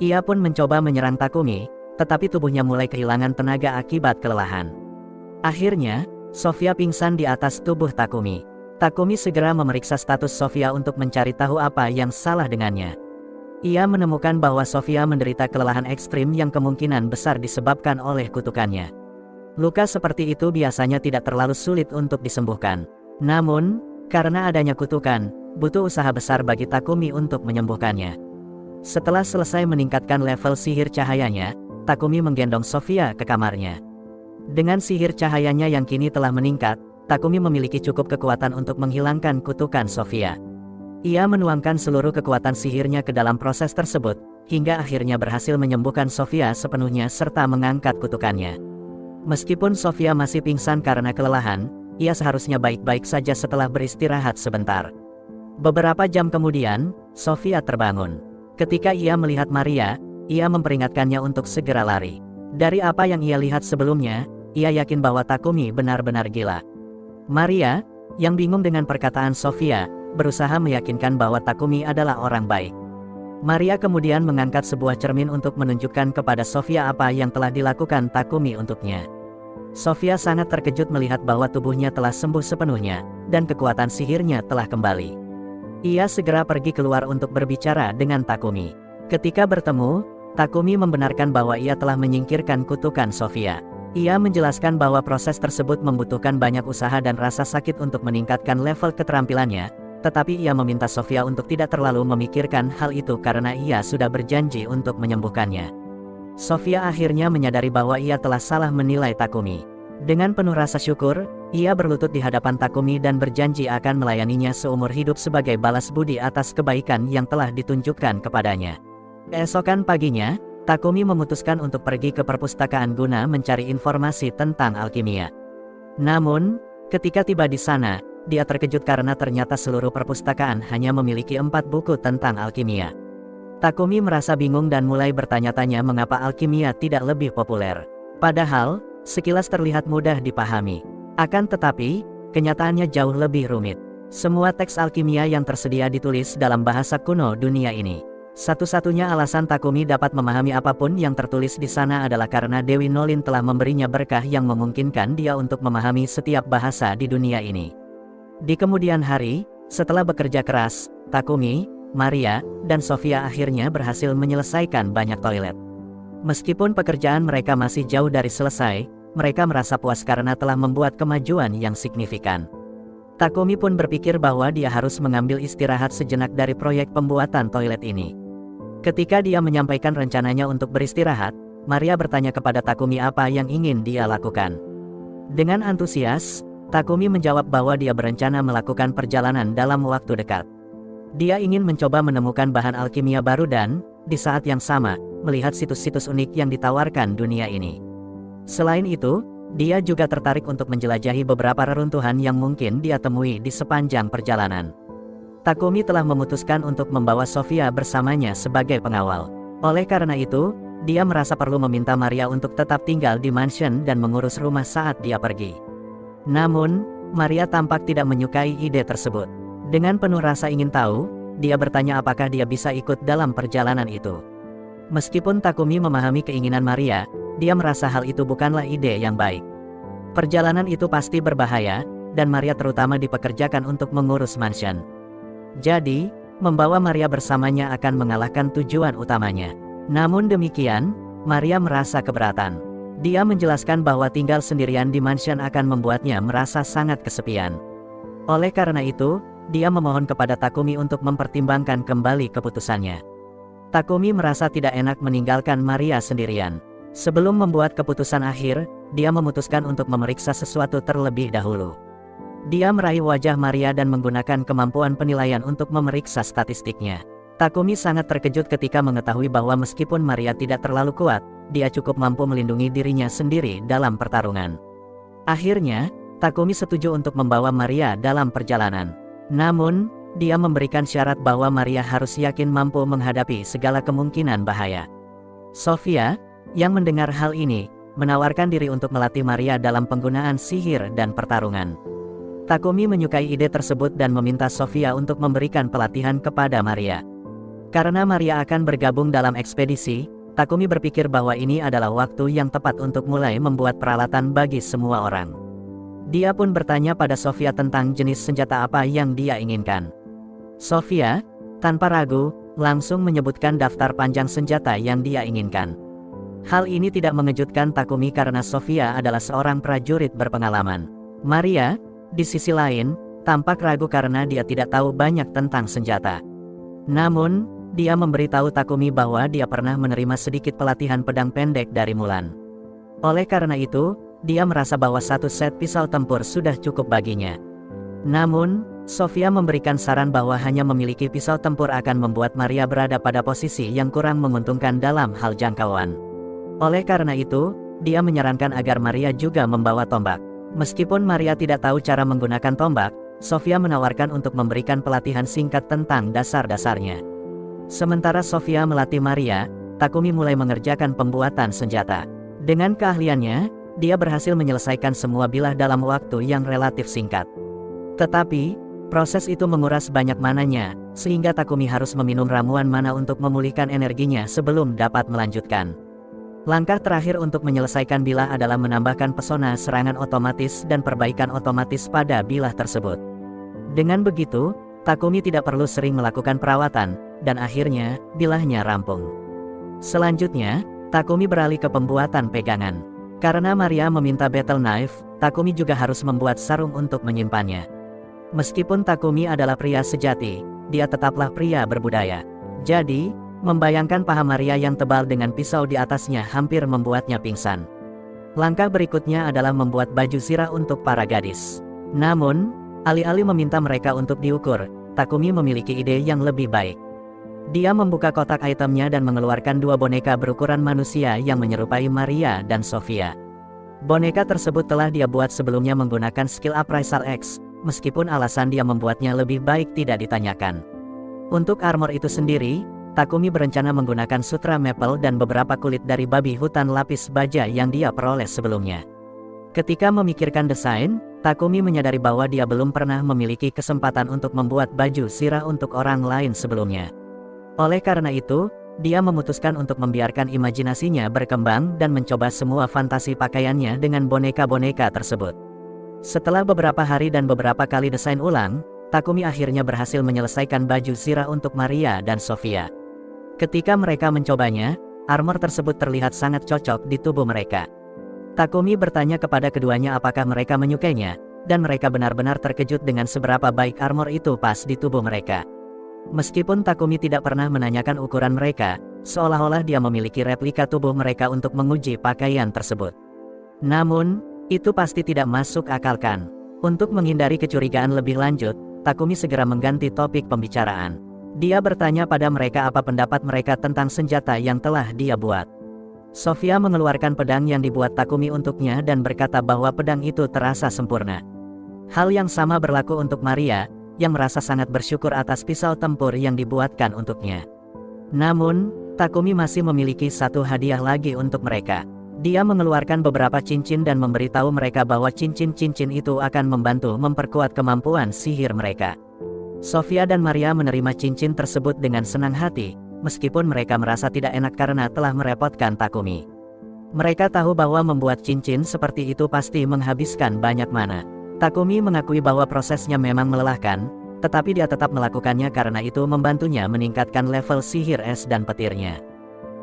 Ia pun mencoba menyerang Takumi, tetapi tubuhnya mulai kehilangan tenaga akibat kelelahan. Akhirnya, Sofia pingsan di atas tubuh Takumi. Takumi segera memeriksa status Sofia untuk mencari tahu apa yang salah dengannya. Ia menemukan bahwa Sofia menderita kelelahan ekstrim yang kemungkinan besar disebabkan oleh kutukannya. Luka seperti itu biasanya tidak terlalu sulit untuk disembuhkan. Namun, karena adanya kutukan, butuh usaha besar bagi Takumi untuk menyembuhkannya. Setelah selesai meningkatkan level sihir cahayanya, Takumi menggendong Sofia ke kamarnya. Dengan sihir cahayanya yang kini telah meningkat, Takumi memiliki cukup kekuatan untuk menghilangkan kutukan Sofia. Ia menuangkan seluruh kekuatan sihirnya ke dalam proses tersebut, hingga akhirnya berhasil menyembuhkan Sofia sepenuhnya serta mengangkat kutukannya. Meskipun Sofia masih pingsan karena kelelahan, ia seharusnya baik-baik saja setelah beristirahat sebentar. Beberapa jam kemudian, Sofia terbangun. Ketika ia melihat Maria, ia memperingatkannya untuk segera lari. Dari apa yang ia lihat sebelumnya, ia yakin bahwa Takumi benar-benar gila. Maria, yang bingung dengan perkataan Sofia, berusaha meyakinkan bahwa Takumi adalah orang baik. Maria kemudian mengangkat sebuah cermin untuk menunjukkan kepada Sofia apa yang telah dilakukan Takumi untuknya. Sofia sangat terkejut melihat bahwa tubuhnya telah sembuh sepenuhnya, dan kekuatan sihirnya telah kembali. Ia segera pergi keluar untuk berbicara dengan Takumi. Ketika bertemu, Takumi membenarkan bahwa ia telah menyingkirkan kutukan Sofia. Ia menjelaskan bahwa proses tersebut membutuhkan banyak usaha dan rasa sakit untuk meningkatkan level keterampilannya, tetapi ia meminta Sofia untuk tidak terlalu memikirkan hal itu karena ia sudah berjanji untuk menyembuhkannya. Sofia akhirnya menyadari bahwa ia telah salah menilai Takumi. Dengan penuh rasa syukur, ia berlutut di hadapan Takumi dan berjanji akan melayaninya seumur hidup sebagai balas budi atas kebaikan yang telah ditunjukkan kepadanya. Keesokan paginya, Takumi memutuskan untuk pergi ke perpustakaan guna mencari informasi tentang alkimia. Namun, ketika tiba di sana, dia terkejut karena ternyata seluruh perpustakaan hanya memiliki 4 buku tentang alkimia. Takumi merasa bingung dan mulai bertanya-tanya mengapa alkimia tidak lebih populer. Padahal, sekilas terlihat mudah dipahami. Akan tetapi, kenyataannya jauh lebih rumit. Semua teks alkimia yang tersedia ditulis dalam bahasa kuno dunia ini. Satu-satunya alasan Takumi dapat memahami apapun yang tertulis di sana adalah karena Dewi Nolin telah memberinya berkah yang memungkinkan dia untuk memahami setiap bahasa di dunia ini. Di kemudian hari, setelah bekerja keras, Takumi, Maria, dan Sofia akhirnya berhasil menyelesaikan banyak toilet. Meskipun pekerjaan mereka masih jauh dari selesai, mereka merasa puas karena telah membuat kemajuan yang signifikan. Takumi pun berpikir bahwa dia harus mengambil istirahat sejenak dari proyek pembuatan toilet ini. Ketika dia menyampaikan rencananya untuk beristirahat, Maria bertanya kepada Takumi apa yang ingin dia lakukan. Dengan antusias, Takumi menjawab bahwa dia berencana melakukan perjalanan dalam waktu dekat. Dia ingin mencoba menemukan bahan alkimia baru dan, di saat yang sama, melihat situs-situs unik yang ditawarkan dunia ini. Selain itu, dia juga tertarik untuk menjelajahi beberapa reruntuhan yang mungkin dia temui di sepanjang perjalanan. Takumi telah memutuskan untuk membawa Sofia bersamanya sebagai pengawal. Oleh karena itu, dia merasa perlu meminta Maria untuk tetap tinggal di mansion dan mengurus rumah saat dia pergi. Namun, Maria tampak tidak menyukai ide tersebut. Dengan penuh rasa ingin tahu, dia bertanya apakah dia bisa ikut dalam perjalanan itu. Meskipun Takumi memahami keinginan Maria, dia merasa hal itu bukanlah ide yang baik. Perjalanan itu pasti berbahaya, dan Maria terutama dipekerjakan untuk mengurus mansion. Jadi, membawa Maria bersamanya akan mengalahkan tujuan utamanya. Namun demikian, Maria merasa keberatan. Dia menjelaskan bahwa tinggal sendirian di mansion akan membuatnya merasa sangat kesepian. Oleh karena itu, dia memohon kepada Takumi untuk mempertimbangkan kembali keputusannya. Takumi merasa tidak enak meninggalkan Maria sendirian. Sebelum membuat keputusan akhir, dia memutuskan untuk memeriksa sesuatu terlebih dahulu. Dia meraih wajah Maria dan menggunakan kemampuan penilaian untuk memeriksa statistiknya. Takumi sangat terkejut ketika mengetahui bahwa meskipun Maria tidak terlalu kuat, dia cukup mampu melindungi dirinya sendiri dalam pertarungan. Akhirnya, Takumi setuju untuk membawa Maria dalam perjalanan. Namun, dia memberikan syarat bahwa Maria harus yakin mampu menghadapi segala kemungkinan bahaya. Sofia, yang mendengar hal ini, menawarkan diri untuk melatih Maria dalam penggunaan sihir dan pertarungan. Takumi menyukai ide tersebut dan meminta Sofia untuk memberikan pelatihan kepada Maria. Karena Maria akan bergabung dalam ekspedisi, Takumi berpikir bahwa ini adalah waktu yang tepat untuk mulai membuat peralatan bagi semua orang. Dia pun bertanya pada Sofia tentang jenis senjata apa yang dia inginkan. Sofia, tanpa ragu, langsung menyebutkan daftar panjang senjata yang dia inginkan. Hal ini tidak mengejutkan Takumi karena Sofia adalah seorang prajurit berpengalaman. Maria, di sisi lain, tampak ragu karena dia tidak tahu banyak tentang senjata. Namun, dia memberitahu Takumi bahwa dia pernah menerima sedikit pelatihan pedang pendek dari Mulan. Oleh karena itu, dia merasa bahwa satu set pisau tempur sudah cukup baginya. Namun, Sofia memberikan saran bahwa hanya memiliki pisau tempur akan membuat Maria berada pada posisi yang kurang menguntungkan dalam hal jangkauan. Oleh karena itu, dia menyarankan agar Maria juga membawa tombak. Meskipun Maria tidak tahu cara menggunakan tombak, Sofia menawarkan untuk memberikan pelatihan singkat tentang dasar-dasarnya. Sementara Sofia melatih Maria, Takumi mulai mengerjakan pembuatan senjata. Dengan keahliannya, dia berhasil menyelesaikan semua bilah dalam waktu yang relatif singkat. Tetapi, proses itu menguras banyak mananya, sehingga Takumi harus meminum ramuan mana untuk memulihkan energinya sebelum dapat melanjutkan. Langkah terakhir untuk menyelesaikan bilah adalah menambahkan pesona serangan otomatis dan perbaikan otomatis pada bilah tersebut. Dengan begitu, Takumi tidak perlu sering melakukan perawatan, dan akhirnya, bilahnya rampung. Selanjutnya, Takumi beralih ke pembuatan pegangan. Karena Maria meminta battle knife, Takumi juga harus membuat sarung untuk menyimpannya. Meskipun Takumi adalah pria sejati, dia tetaplah pria berbudaya. Jadi, membayangkan paha Maria yang tebal dengan pisau di atasnya hampir membuatnya pingsan. Langkah berikutnya adalah membuat baju zirah untuk para gadis. Namun, alih-alih meminta mereka untuk diukur, Takumi memiliki ide yang lebih baik. Dia membuka kotak itemnya dan mengeluarkan dua boneka berukuran manusia yang menyerupai Maria dan Sofia. Boneka tersebut telah dia buat sebelumnya menggunakan skill Appraisal X, meskipun alasan dia membuatnya lebih baik tidak ditanyakan. Untuk armor itu sendiri, Takumi berencana menggunakan sutra maple dan beberapa kulit dari babi hutan lapis baja yang dia peroleh sebelumnya. Ketika memikirkan desain, Takumi menyadari bahwa dia belum pernah memiliki kesempatan untuk membuat baju sirah untuk orang lain sebelumnya. Oleh karena itu, dia memutuskan untuk membiarkan imajinasinya berkembang dan mencoba semua fantasi pakaiannya dengan boneka-boneka tersebut. Setelah beberapa hari dan beberapa kali desain ulang, Takumi akhirnya berhasil menyelesaikan baju sirah untuk Maria dan Sofia. Ketika mereka mencobanya, armor tersebut terlihat sangat cocok di tubuh mereka. Takumi bertanya kepada keduanya apakah mereka menyukainya, dan mereka benar-benar terkejut dengan seberapa baik armor itu pas di tubuh mereka. Meskipun Takumi tidak pernah menanyakan ukuran mereka, seolah-olah dia memiliki replika tubuh mereka untuk menguji pakaian tersebut. Namun, itu pasti tidak masuk akal kan? Untuk menghindari kecurigaan lebih lanjut, Takumi segera mengganti topik pembicaraan. Dia bertanya pada mereka apa pendapat mereka tentang senjata yang telah dia buat. Sofia mengeluarkan pedang yang dibuat Takumi untuknya dan berkata bahwa pedang itu terasa sempurna. Hal yang sama berlaku untuk Maria, yang merasa sangat bersyukur atas pisau tempur yang dibuatkan untuknya. Namun, Takumi masih memiliki satu hadiah lagi untuk mereka. Dia mengeluarkan beberapa cincin dan memberitahu mereka bahwa cincin-cincin itu akan membantu memperkuat kemampuan sihir mereka. Sofia dan Maria menerima cincin tersebut dengan senang hati, meskipun mereka merasa tidak enak karena telah merepotkan Takumi. Mereka tahu bahwa membuat cincin seperti itu pasti menghabiskan banyak mana. Takumi mengakui bahwa prosesnya memang melelahkan, tetapi dia tetap melakukannya karena itu membantunya meningkatkan level sihir es dan petirnya.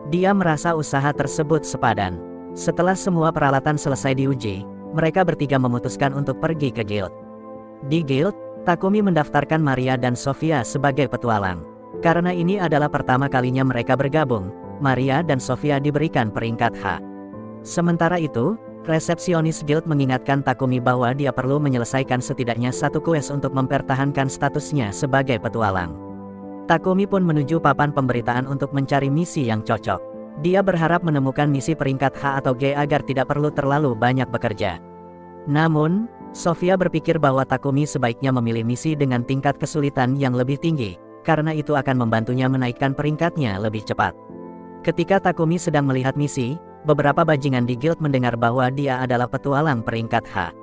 Dia merasa usaha tersebut sepadan. Setelah semua peralatan selesai diuji, mereka bertiga memutuskan untuk pergi ke guild. Di guild, Takumi mendaftarkan Maria dan Sofia sebagai petualang. Karena ini adalah pertama kalinya mereka bergabung, Maria dan Sofia diberikan peringkat H. Sementara itu, resepsionis guild mengingatkan Takumi bahwa dia perlu menyelesaikan setidaknya satu quest untuk mempertahankan statusnya sebagai petualang. Takumi pun menuju papan pemberitaan untuk mencari misi yang cocok. Dia berharap menemukan misi peringkat H atau G agar tidak perlu terlalu banyak bekerja. Namun, Sofia berpikir bahwa Takumi sebaiknya memilih misi dengan tingkat kesulitan yang lebih tinggi, karena itu akan membantunya menaikkan peringkatnya lebih cepat. Ketika Takumi sedang melihat misi, beberapa bajingan di guild mendengar bahwa dia adalah petualang peringkat H.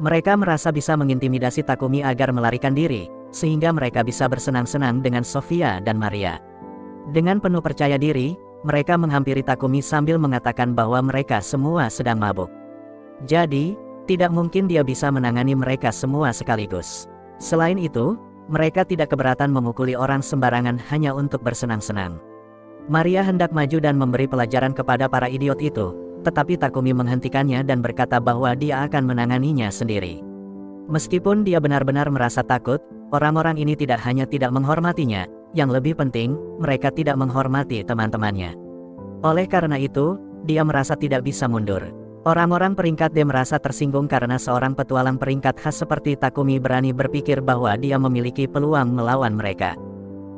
Mereka merasa bisa mengintimidasi Takumi agar melarikan diri, sehingga mereka bisa bersenang-senang dengan Sofia dan Maria. Dengan penuh percaya diri, mereka menghampiri Takumi sambil mengatakan bahwa mereka semua sedang mabuk. Jadi, tidak mungkin dia bisa menangani mereka semua sekaligus. Selain itu, mereka tidak keberatan memukuli orang sembarangan hanya untuk bersenang-senang. Maria hendak maju dan memberi pelajaran kepada para idiot itu, tetapi Takumi menghentikannya dan berkata bahwa dia akan menanganinya sendiri. Meskipun dia benar-benar merasa takut, orang-orang ini tidak hanya tidak menghormatinya, yang lebih penting, mereka tidak menghormati teman-temannya. Oleh karena itu, dia merasa tidak bisa mundur. Orang-orang peringkat D merasa tersinggung karena seorang petualang peringkat H seperti Takumi berani berpikir bahwa dia memiliki peluang melawan mereka.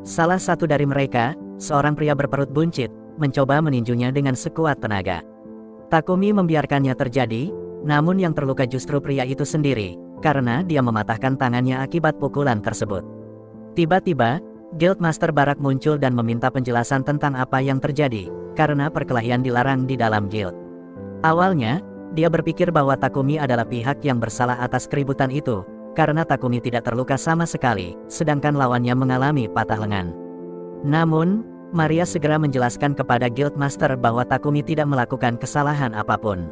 Salah satu dari mereka, seorang pria berperut buncit, mencoba meninjunya dengan sekuat tenaga. Takumi membiarkannya terjadi, namun yang terluka justru pria itu sendiri, karena dia mematahkan tangannya akibat pukulan tersebut. Tiba-tiba, Guildmaster Barak muncul dan meminta penjelasan tentang apa yang terjadi, karena perkelahian dilarang di dalam guild. Awalnya, dia berpikir bahwa Takumi adalah pihak yang bersalah atas keributan itu, karena Takumi tidak terluka sama sekali, sedangkan lawannya mengalami patah lengan. Namun, Maria segera menjelaskan kepada Guildmaster bahwa Takumi tidak melakukan kesalahan apapun.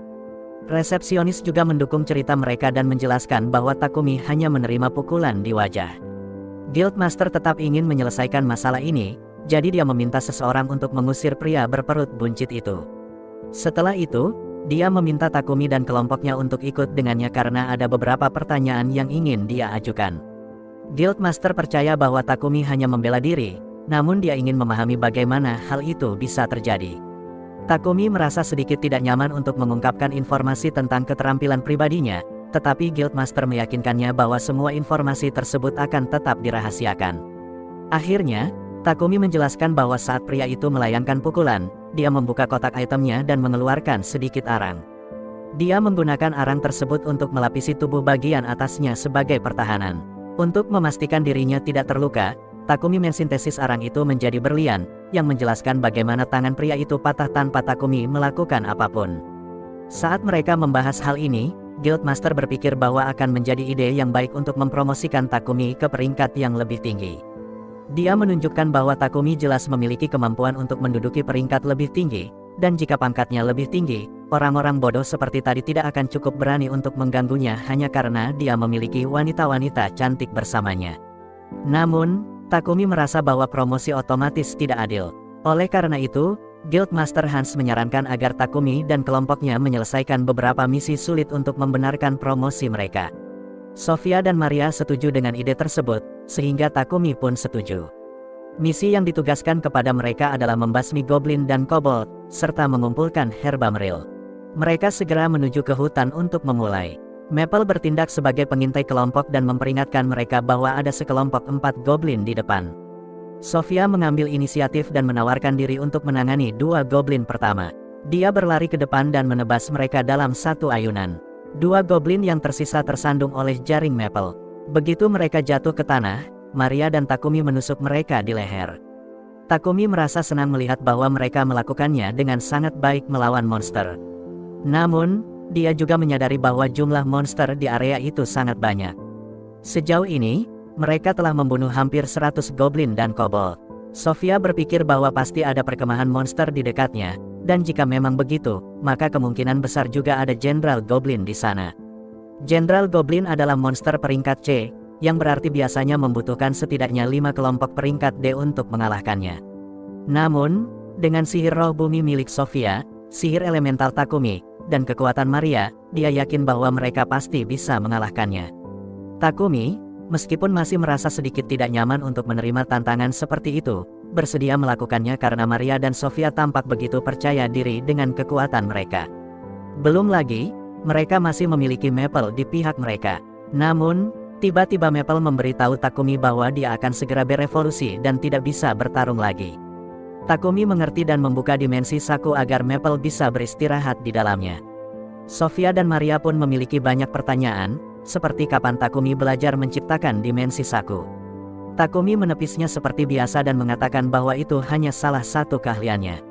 Resepsionis juga mendukung cerita mereka dan menjelaskan bahwa Takumi hanya menerima pukulan di wajah. Guildmaster tetap ingin menyelesaikan masalah ini, jadi dia meminta seseorang untuk mengusir pria berperut buncit itu. Setelah itu, dia meminta Takumi dan kelompoknya untuk ikut dengannya karena ada beberapa pertanyaan yang ingin dia ajukan. Guildmaster percaya bahwa Takumi hanya membela diri, namun dia ingin memahami bagaimana hal itu bisa terjadi. Takumi merasa sedikit tidak nyaman untuk mengungkapkan informasi tentang keterampilan pribadinya, tetapi Guildmaster meyakinkannya bahwa semua informasi tersebut akan tetap dirahasiakan. Akhirnya, Takumi menjelaskan bahwa saat pria itu melayangkan pukulan, dia membuka kotak itemnya dan mengeluarkan sedikit arang. Dia menggunakan arang tersebut untuk melapisi tubuh bagian atasnya sebagai pertahanan. Untuk memastikan dirinya tidak terluka, Takumi mensintesis arang itu menjadi berlian, yang menjelaskan bagaimana tangan pria itu patah tanpa Takumi melakukan apapun. Saat mereka membahas hal ini, Guildmaster berpikir bahwa akan menjadi ide yang baik untuk mempromosikan Takumi ke peringkat yang lebih tinggi. Dia menunjukkan bahwa Takumi jelas memiliki kemampuan untuk menduduki peringkat lebih tinggi, dan jika pangkatnya lebih tinggi, orang-orang bodoh seperti tadi tidak akan cukup berani untuk mengganggunya hanya karena dia memiliki wanita-wanita cantik bersamanya. Namun, Takumi merasa bahwa promosi otomatis tidak adil. Oleh karena itu, Guildmaster Hans menyarankan agar Takumi dan kelompoknya menyelesaikan beberapa misi sulit untuk membenarkan promosi mereka. Sofia dan Maria setuju dengan ide tersebut, sehingga Takumi pun setuju. Misi yang ditugaskan kepada mereka adalah membasmi goblin dan kobold, serta mengumpulkan herba meril. Mereka segera menuju ke hutan untuk memulai. Maple bertindak sebagai pengintai kelompok dan memperingatkan mereka bahwa ada sekelompok 4 goblin di depan. Sofia mengambil inisiatif dan menawarkan diri untuk menangani 2 goblin pertama. Dia berlari ke depan dan menebas mereka dalam satu ayunan. 2 goblin yang tersisa tersandung oleh jaring Maple. Begitu mereka jatuh ke tanah, Maria dan Takumi menusuk mereka di leher. Takumi merasa senang melihat bahwa mereka melakukannya dengan sangat baik melawan monster. Namun, dia juga menyadari bahwa jumlah monster di area itu sangat banyak. Sejauh ini, mereka telah membunuh hampir 100 goblin dan kobold. Sofia berpikir bahwa pasti ada perkemahan monster di dekatnya, dan jika memang begitu, maka kemungkinan besar juga ada Jenderal Goblin di sana. Jenderal Goblin adalah monster peringkat C, yang berarti biasanya membutuhkan setidaknya 5 kelompok peringkat D untuk mengalahkannya. Namun, dengan sihir roh bumi milik Sofia, sihir elemental Takumi, dan kekuatan Maria, dia yakin bahwa mereka pasti bisa mengalahkannya. Takumi, meskipun masih merasa sedikit tidak nyaman untuk menerima tantangan seperti itu, bersedia melakukannya karena Maria dan Sofia tampak begitu percaya diri dengan kekuatan mereka. Belum lagi, mereka masih memiliki Maple di pihak mereka. Namun, tiba-tiba Maple memberitahu Takumi bahwa dia akan segera berevolusi dan tidak bisa bertarung lagi. Takumi mengerti dan membuka dimensi Saku agar Maple bisa beristirahat di dalamnya. Sofia dan Maria pun memiliki banyak pertanyaan, seperti kapan Takumi belajar menciptakan dimensi Saku. Takumi menepisnya seperti biasa dan mengatakan bahwa itu hanya salah satu keahliannya.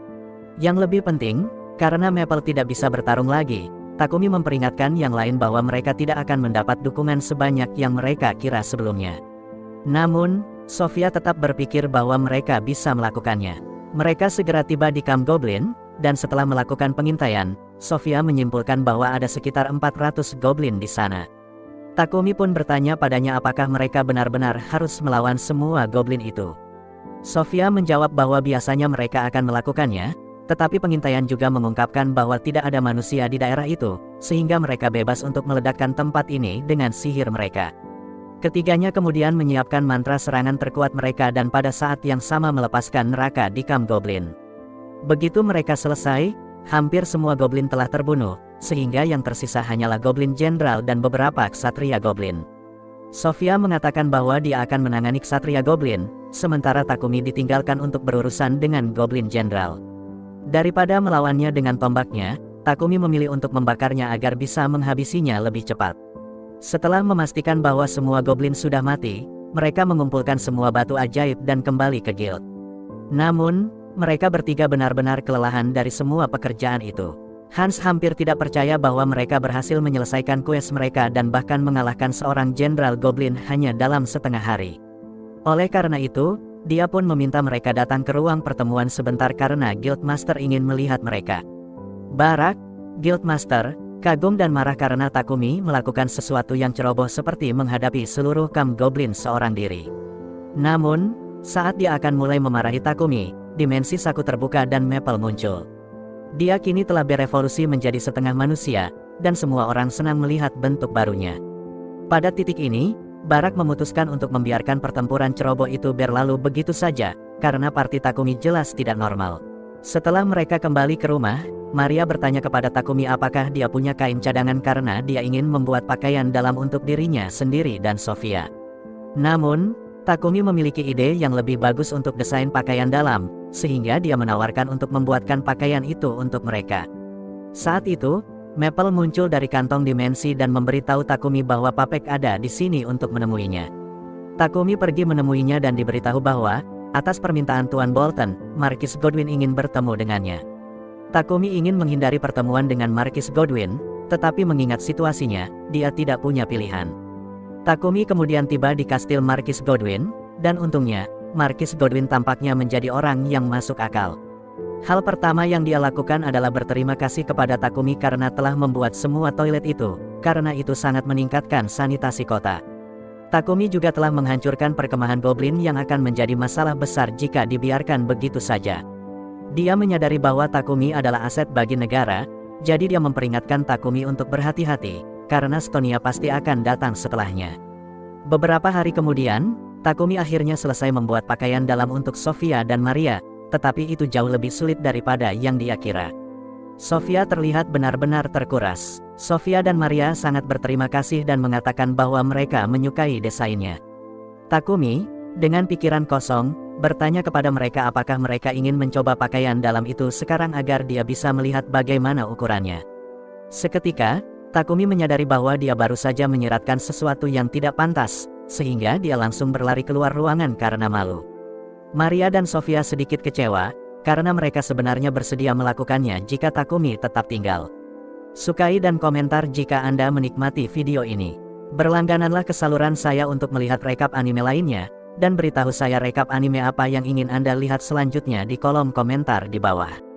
Yang lebih penting, karena Maple tidak bisa bertarung lagi, Takumi memperingatkan yang lain bahwa mereka tidak akan mendapat dukungan sebanyak yang mereka kira sebelumnya. Namun, Sofia tetap berpikir bahwa mereka bisa melakukannya. Mereka segera tiba di kamp goblin, dan setelah melakukan pengintaian, Sofia menyimpulkan bahwa ada sekitar 400 goblin di sana. Takumi pun bertanya padanya apakah mereka benar-benar harus melawan semua goblin itu. Sofia menjawab bahwa biasanya mereka akan melakukannya, tetapi pengintaian juga mengungkapkan bahwa tidak ada manusia di daerah itu, sehingga mereka bebas untuk meledakkan tempat ini dengan sihir mereka. Ketiganya kemudian menyiapkan mantra serangan terkuat mereka dan pada saat yang sama melepaskan neraka di kamp goblin. Begitu mereka selesai, hampir semua goblin telah terbunuh, sehingga yang tersisa hanyalah goblin jenderal dan beberapa ksatria goblin. Sofia mengatakan bahwa dia akan menangani ksatria goblin, sementara Takumi ditinggalkan untuk berurusan dengan goblin jenderal. Daripada melawannya dengan tombaknya, Takumi memilih untuk membakarnya agar bisa menghabisinya lebih cepat. Setelah memastikan bahwa semua goblin sudah mati, mereka mengumpulkan semua batu ajaib dan kembali ke guild. Namun, mereka bertiga benar-benar kelelahan dari semua pekerjaan itu. Hans hampir tidak percaya bahwa mereka berhasil menyelesaikan kues mereka dan bahkan mengalahkan seorang jenderal goblin hanya dalam setengah hari. Oleh karena itu, dia pun meminta mereka datang ke ruang pertemuan sebentar karena Guildmaster ingin melihat mereka. Barak, Guildmaster, kagum dan marah karena Takumi melakukan sesuatu yang ceroboh seperti menghadapi seluruh kamp goblin seorang diri. Namun, saat dia akan mulai memarahi Takumi, dimensi Saku terbuka dan Maple muncul. Dia kini telah berevolusi menjadi setengah manusia, dan semua orang senang melihat bentuk barunya. Pada titik ini, Barak memutuskan untuk membiarkan pertempuran ceroboh itu berlalu begitu saja, karena parti Takumi jelas tidak normal. Setelah mereka kembali ke rumah, Maria bertanya kepada Takumi apakah dia punya kain cadangan karena dia ingin membuat pakaian dalam untuk dirinya sendiri dan Sofia. Namun, Takumi memiliki ide yang lebih bagus untuk desain pakaian dalam, sehingga dia menawarkan untuk membuatkan pakaian itu untuk mereka. Saat itu, Maple muncul dari kantong dimensi dan memberitahu Takumi bahwa Papek ada di sini untuk menemuinya. Takumi pergi menemuinya dan diberitahu bahwa, atas permintaan Tuan Bolton, Markis Godwin ingin bertemu dengannya. Takumi ingin menghindari pertemuan dengan Markis Godwin, Tetapi mengingat situasinya, dia tidak punya pilihan. Takumi kemudian tiba di kastil Marquis Godwin, dan untungnya, Marquis Godwin tampaknya menjadi orang yang masuk akal. Hal pertama yang dia lakukan adalah berterima kasih kepada Takumi karena telah membuat semua toilet itu, karena itu sangat meningkatkan sanitasi kota. Takumi juga telah menghancurkan perkemahan goblin yang akan menjadi masalah besar jika dibiarkan begitu saja. Dia menyadari bahwa Takumi adalah aset bagi negara, jadi dia memperingatkan Takumi untuk berhati-hati, karena Stonia pasti akan datang setelahnya. Beberapa hari kemudian, Takumi akhirnya selesai membuat pakaian dalam untuk Sofia dan Maria, tetapi itu jauh lebih sulit daripada yang dia kira. Sofia terlihat benar-benar terkuras. Sofia dan Maria sangat berterima kasih dan mengatakan bahwa mereka menyukai desainnya. Takumi, dengan pikiran kosong, bertanya kepada mereka apakah mereka ingin mencoba pakaian dalam itu sekarang agar dia bisa melihat bagaimana ukurannya. Seketika, Takumi menyadari bahwa dia baru saja menyiratkan sesuatu yang tidak pantas, sehingga dia langsung berlari keluar ruangan karena malu. Maria dan Sofia sedikit kecewa, karena mereka sebenarnya bersedia melakukannya jika Takumi tetap tinggal. Sukai dan komentar jika Anda menikmati video ini. Berlanggananlah ke saluran saya untuk melihat rekap anime lainnya, dan beritahu saya rekap anime apa yang ingin Anda lihat selanjutnya di kolom komentar di bawah.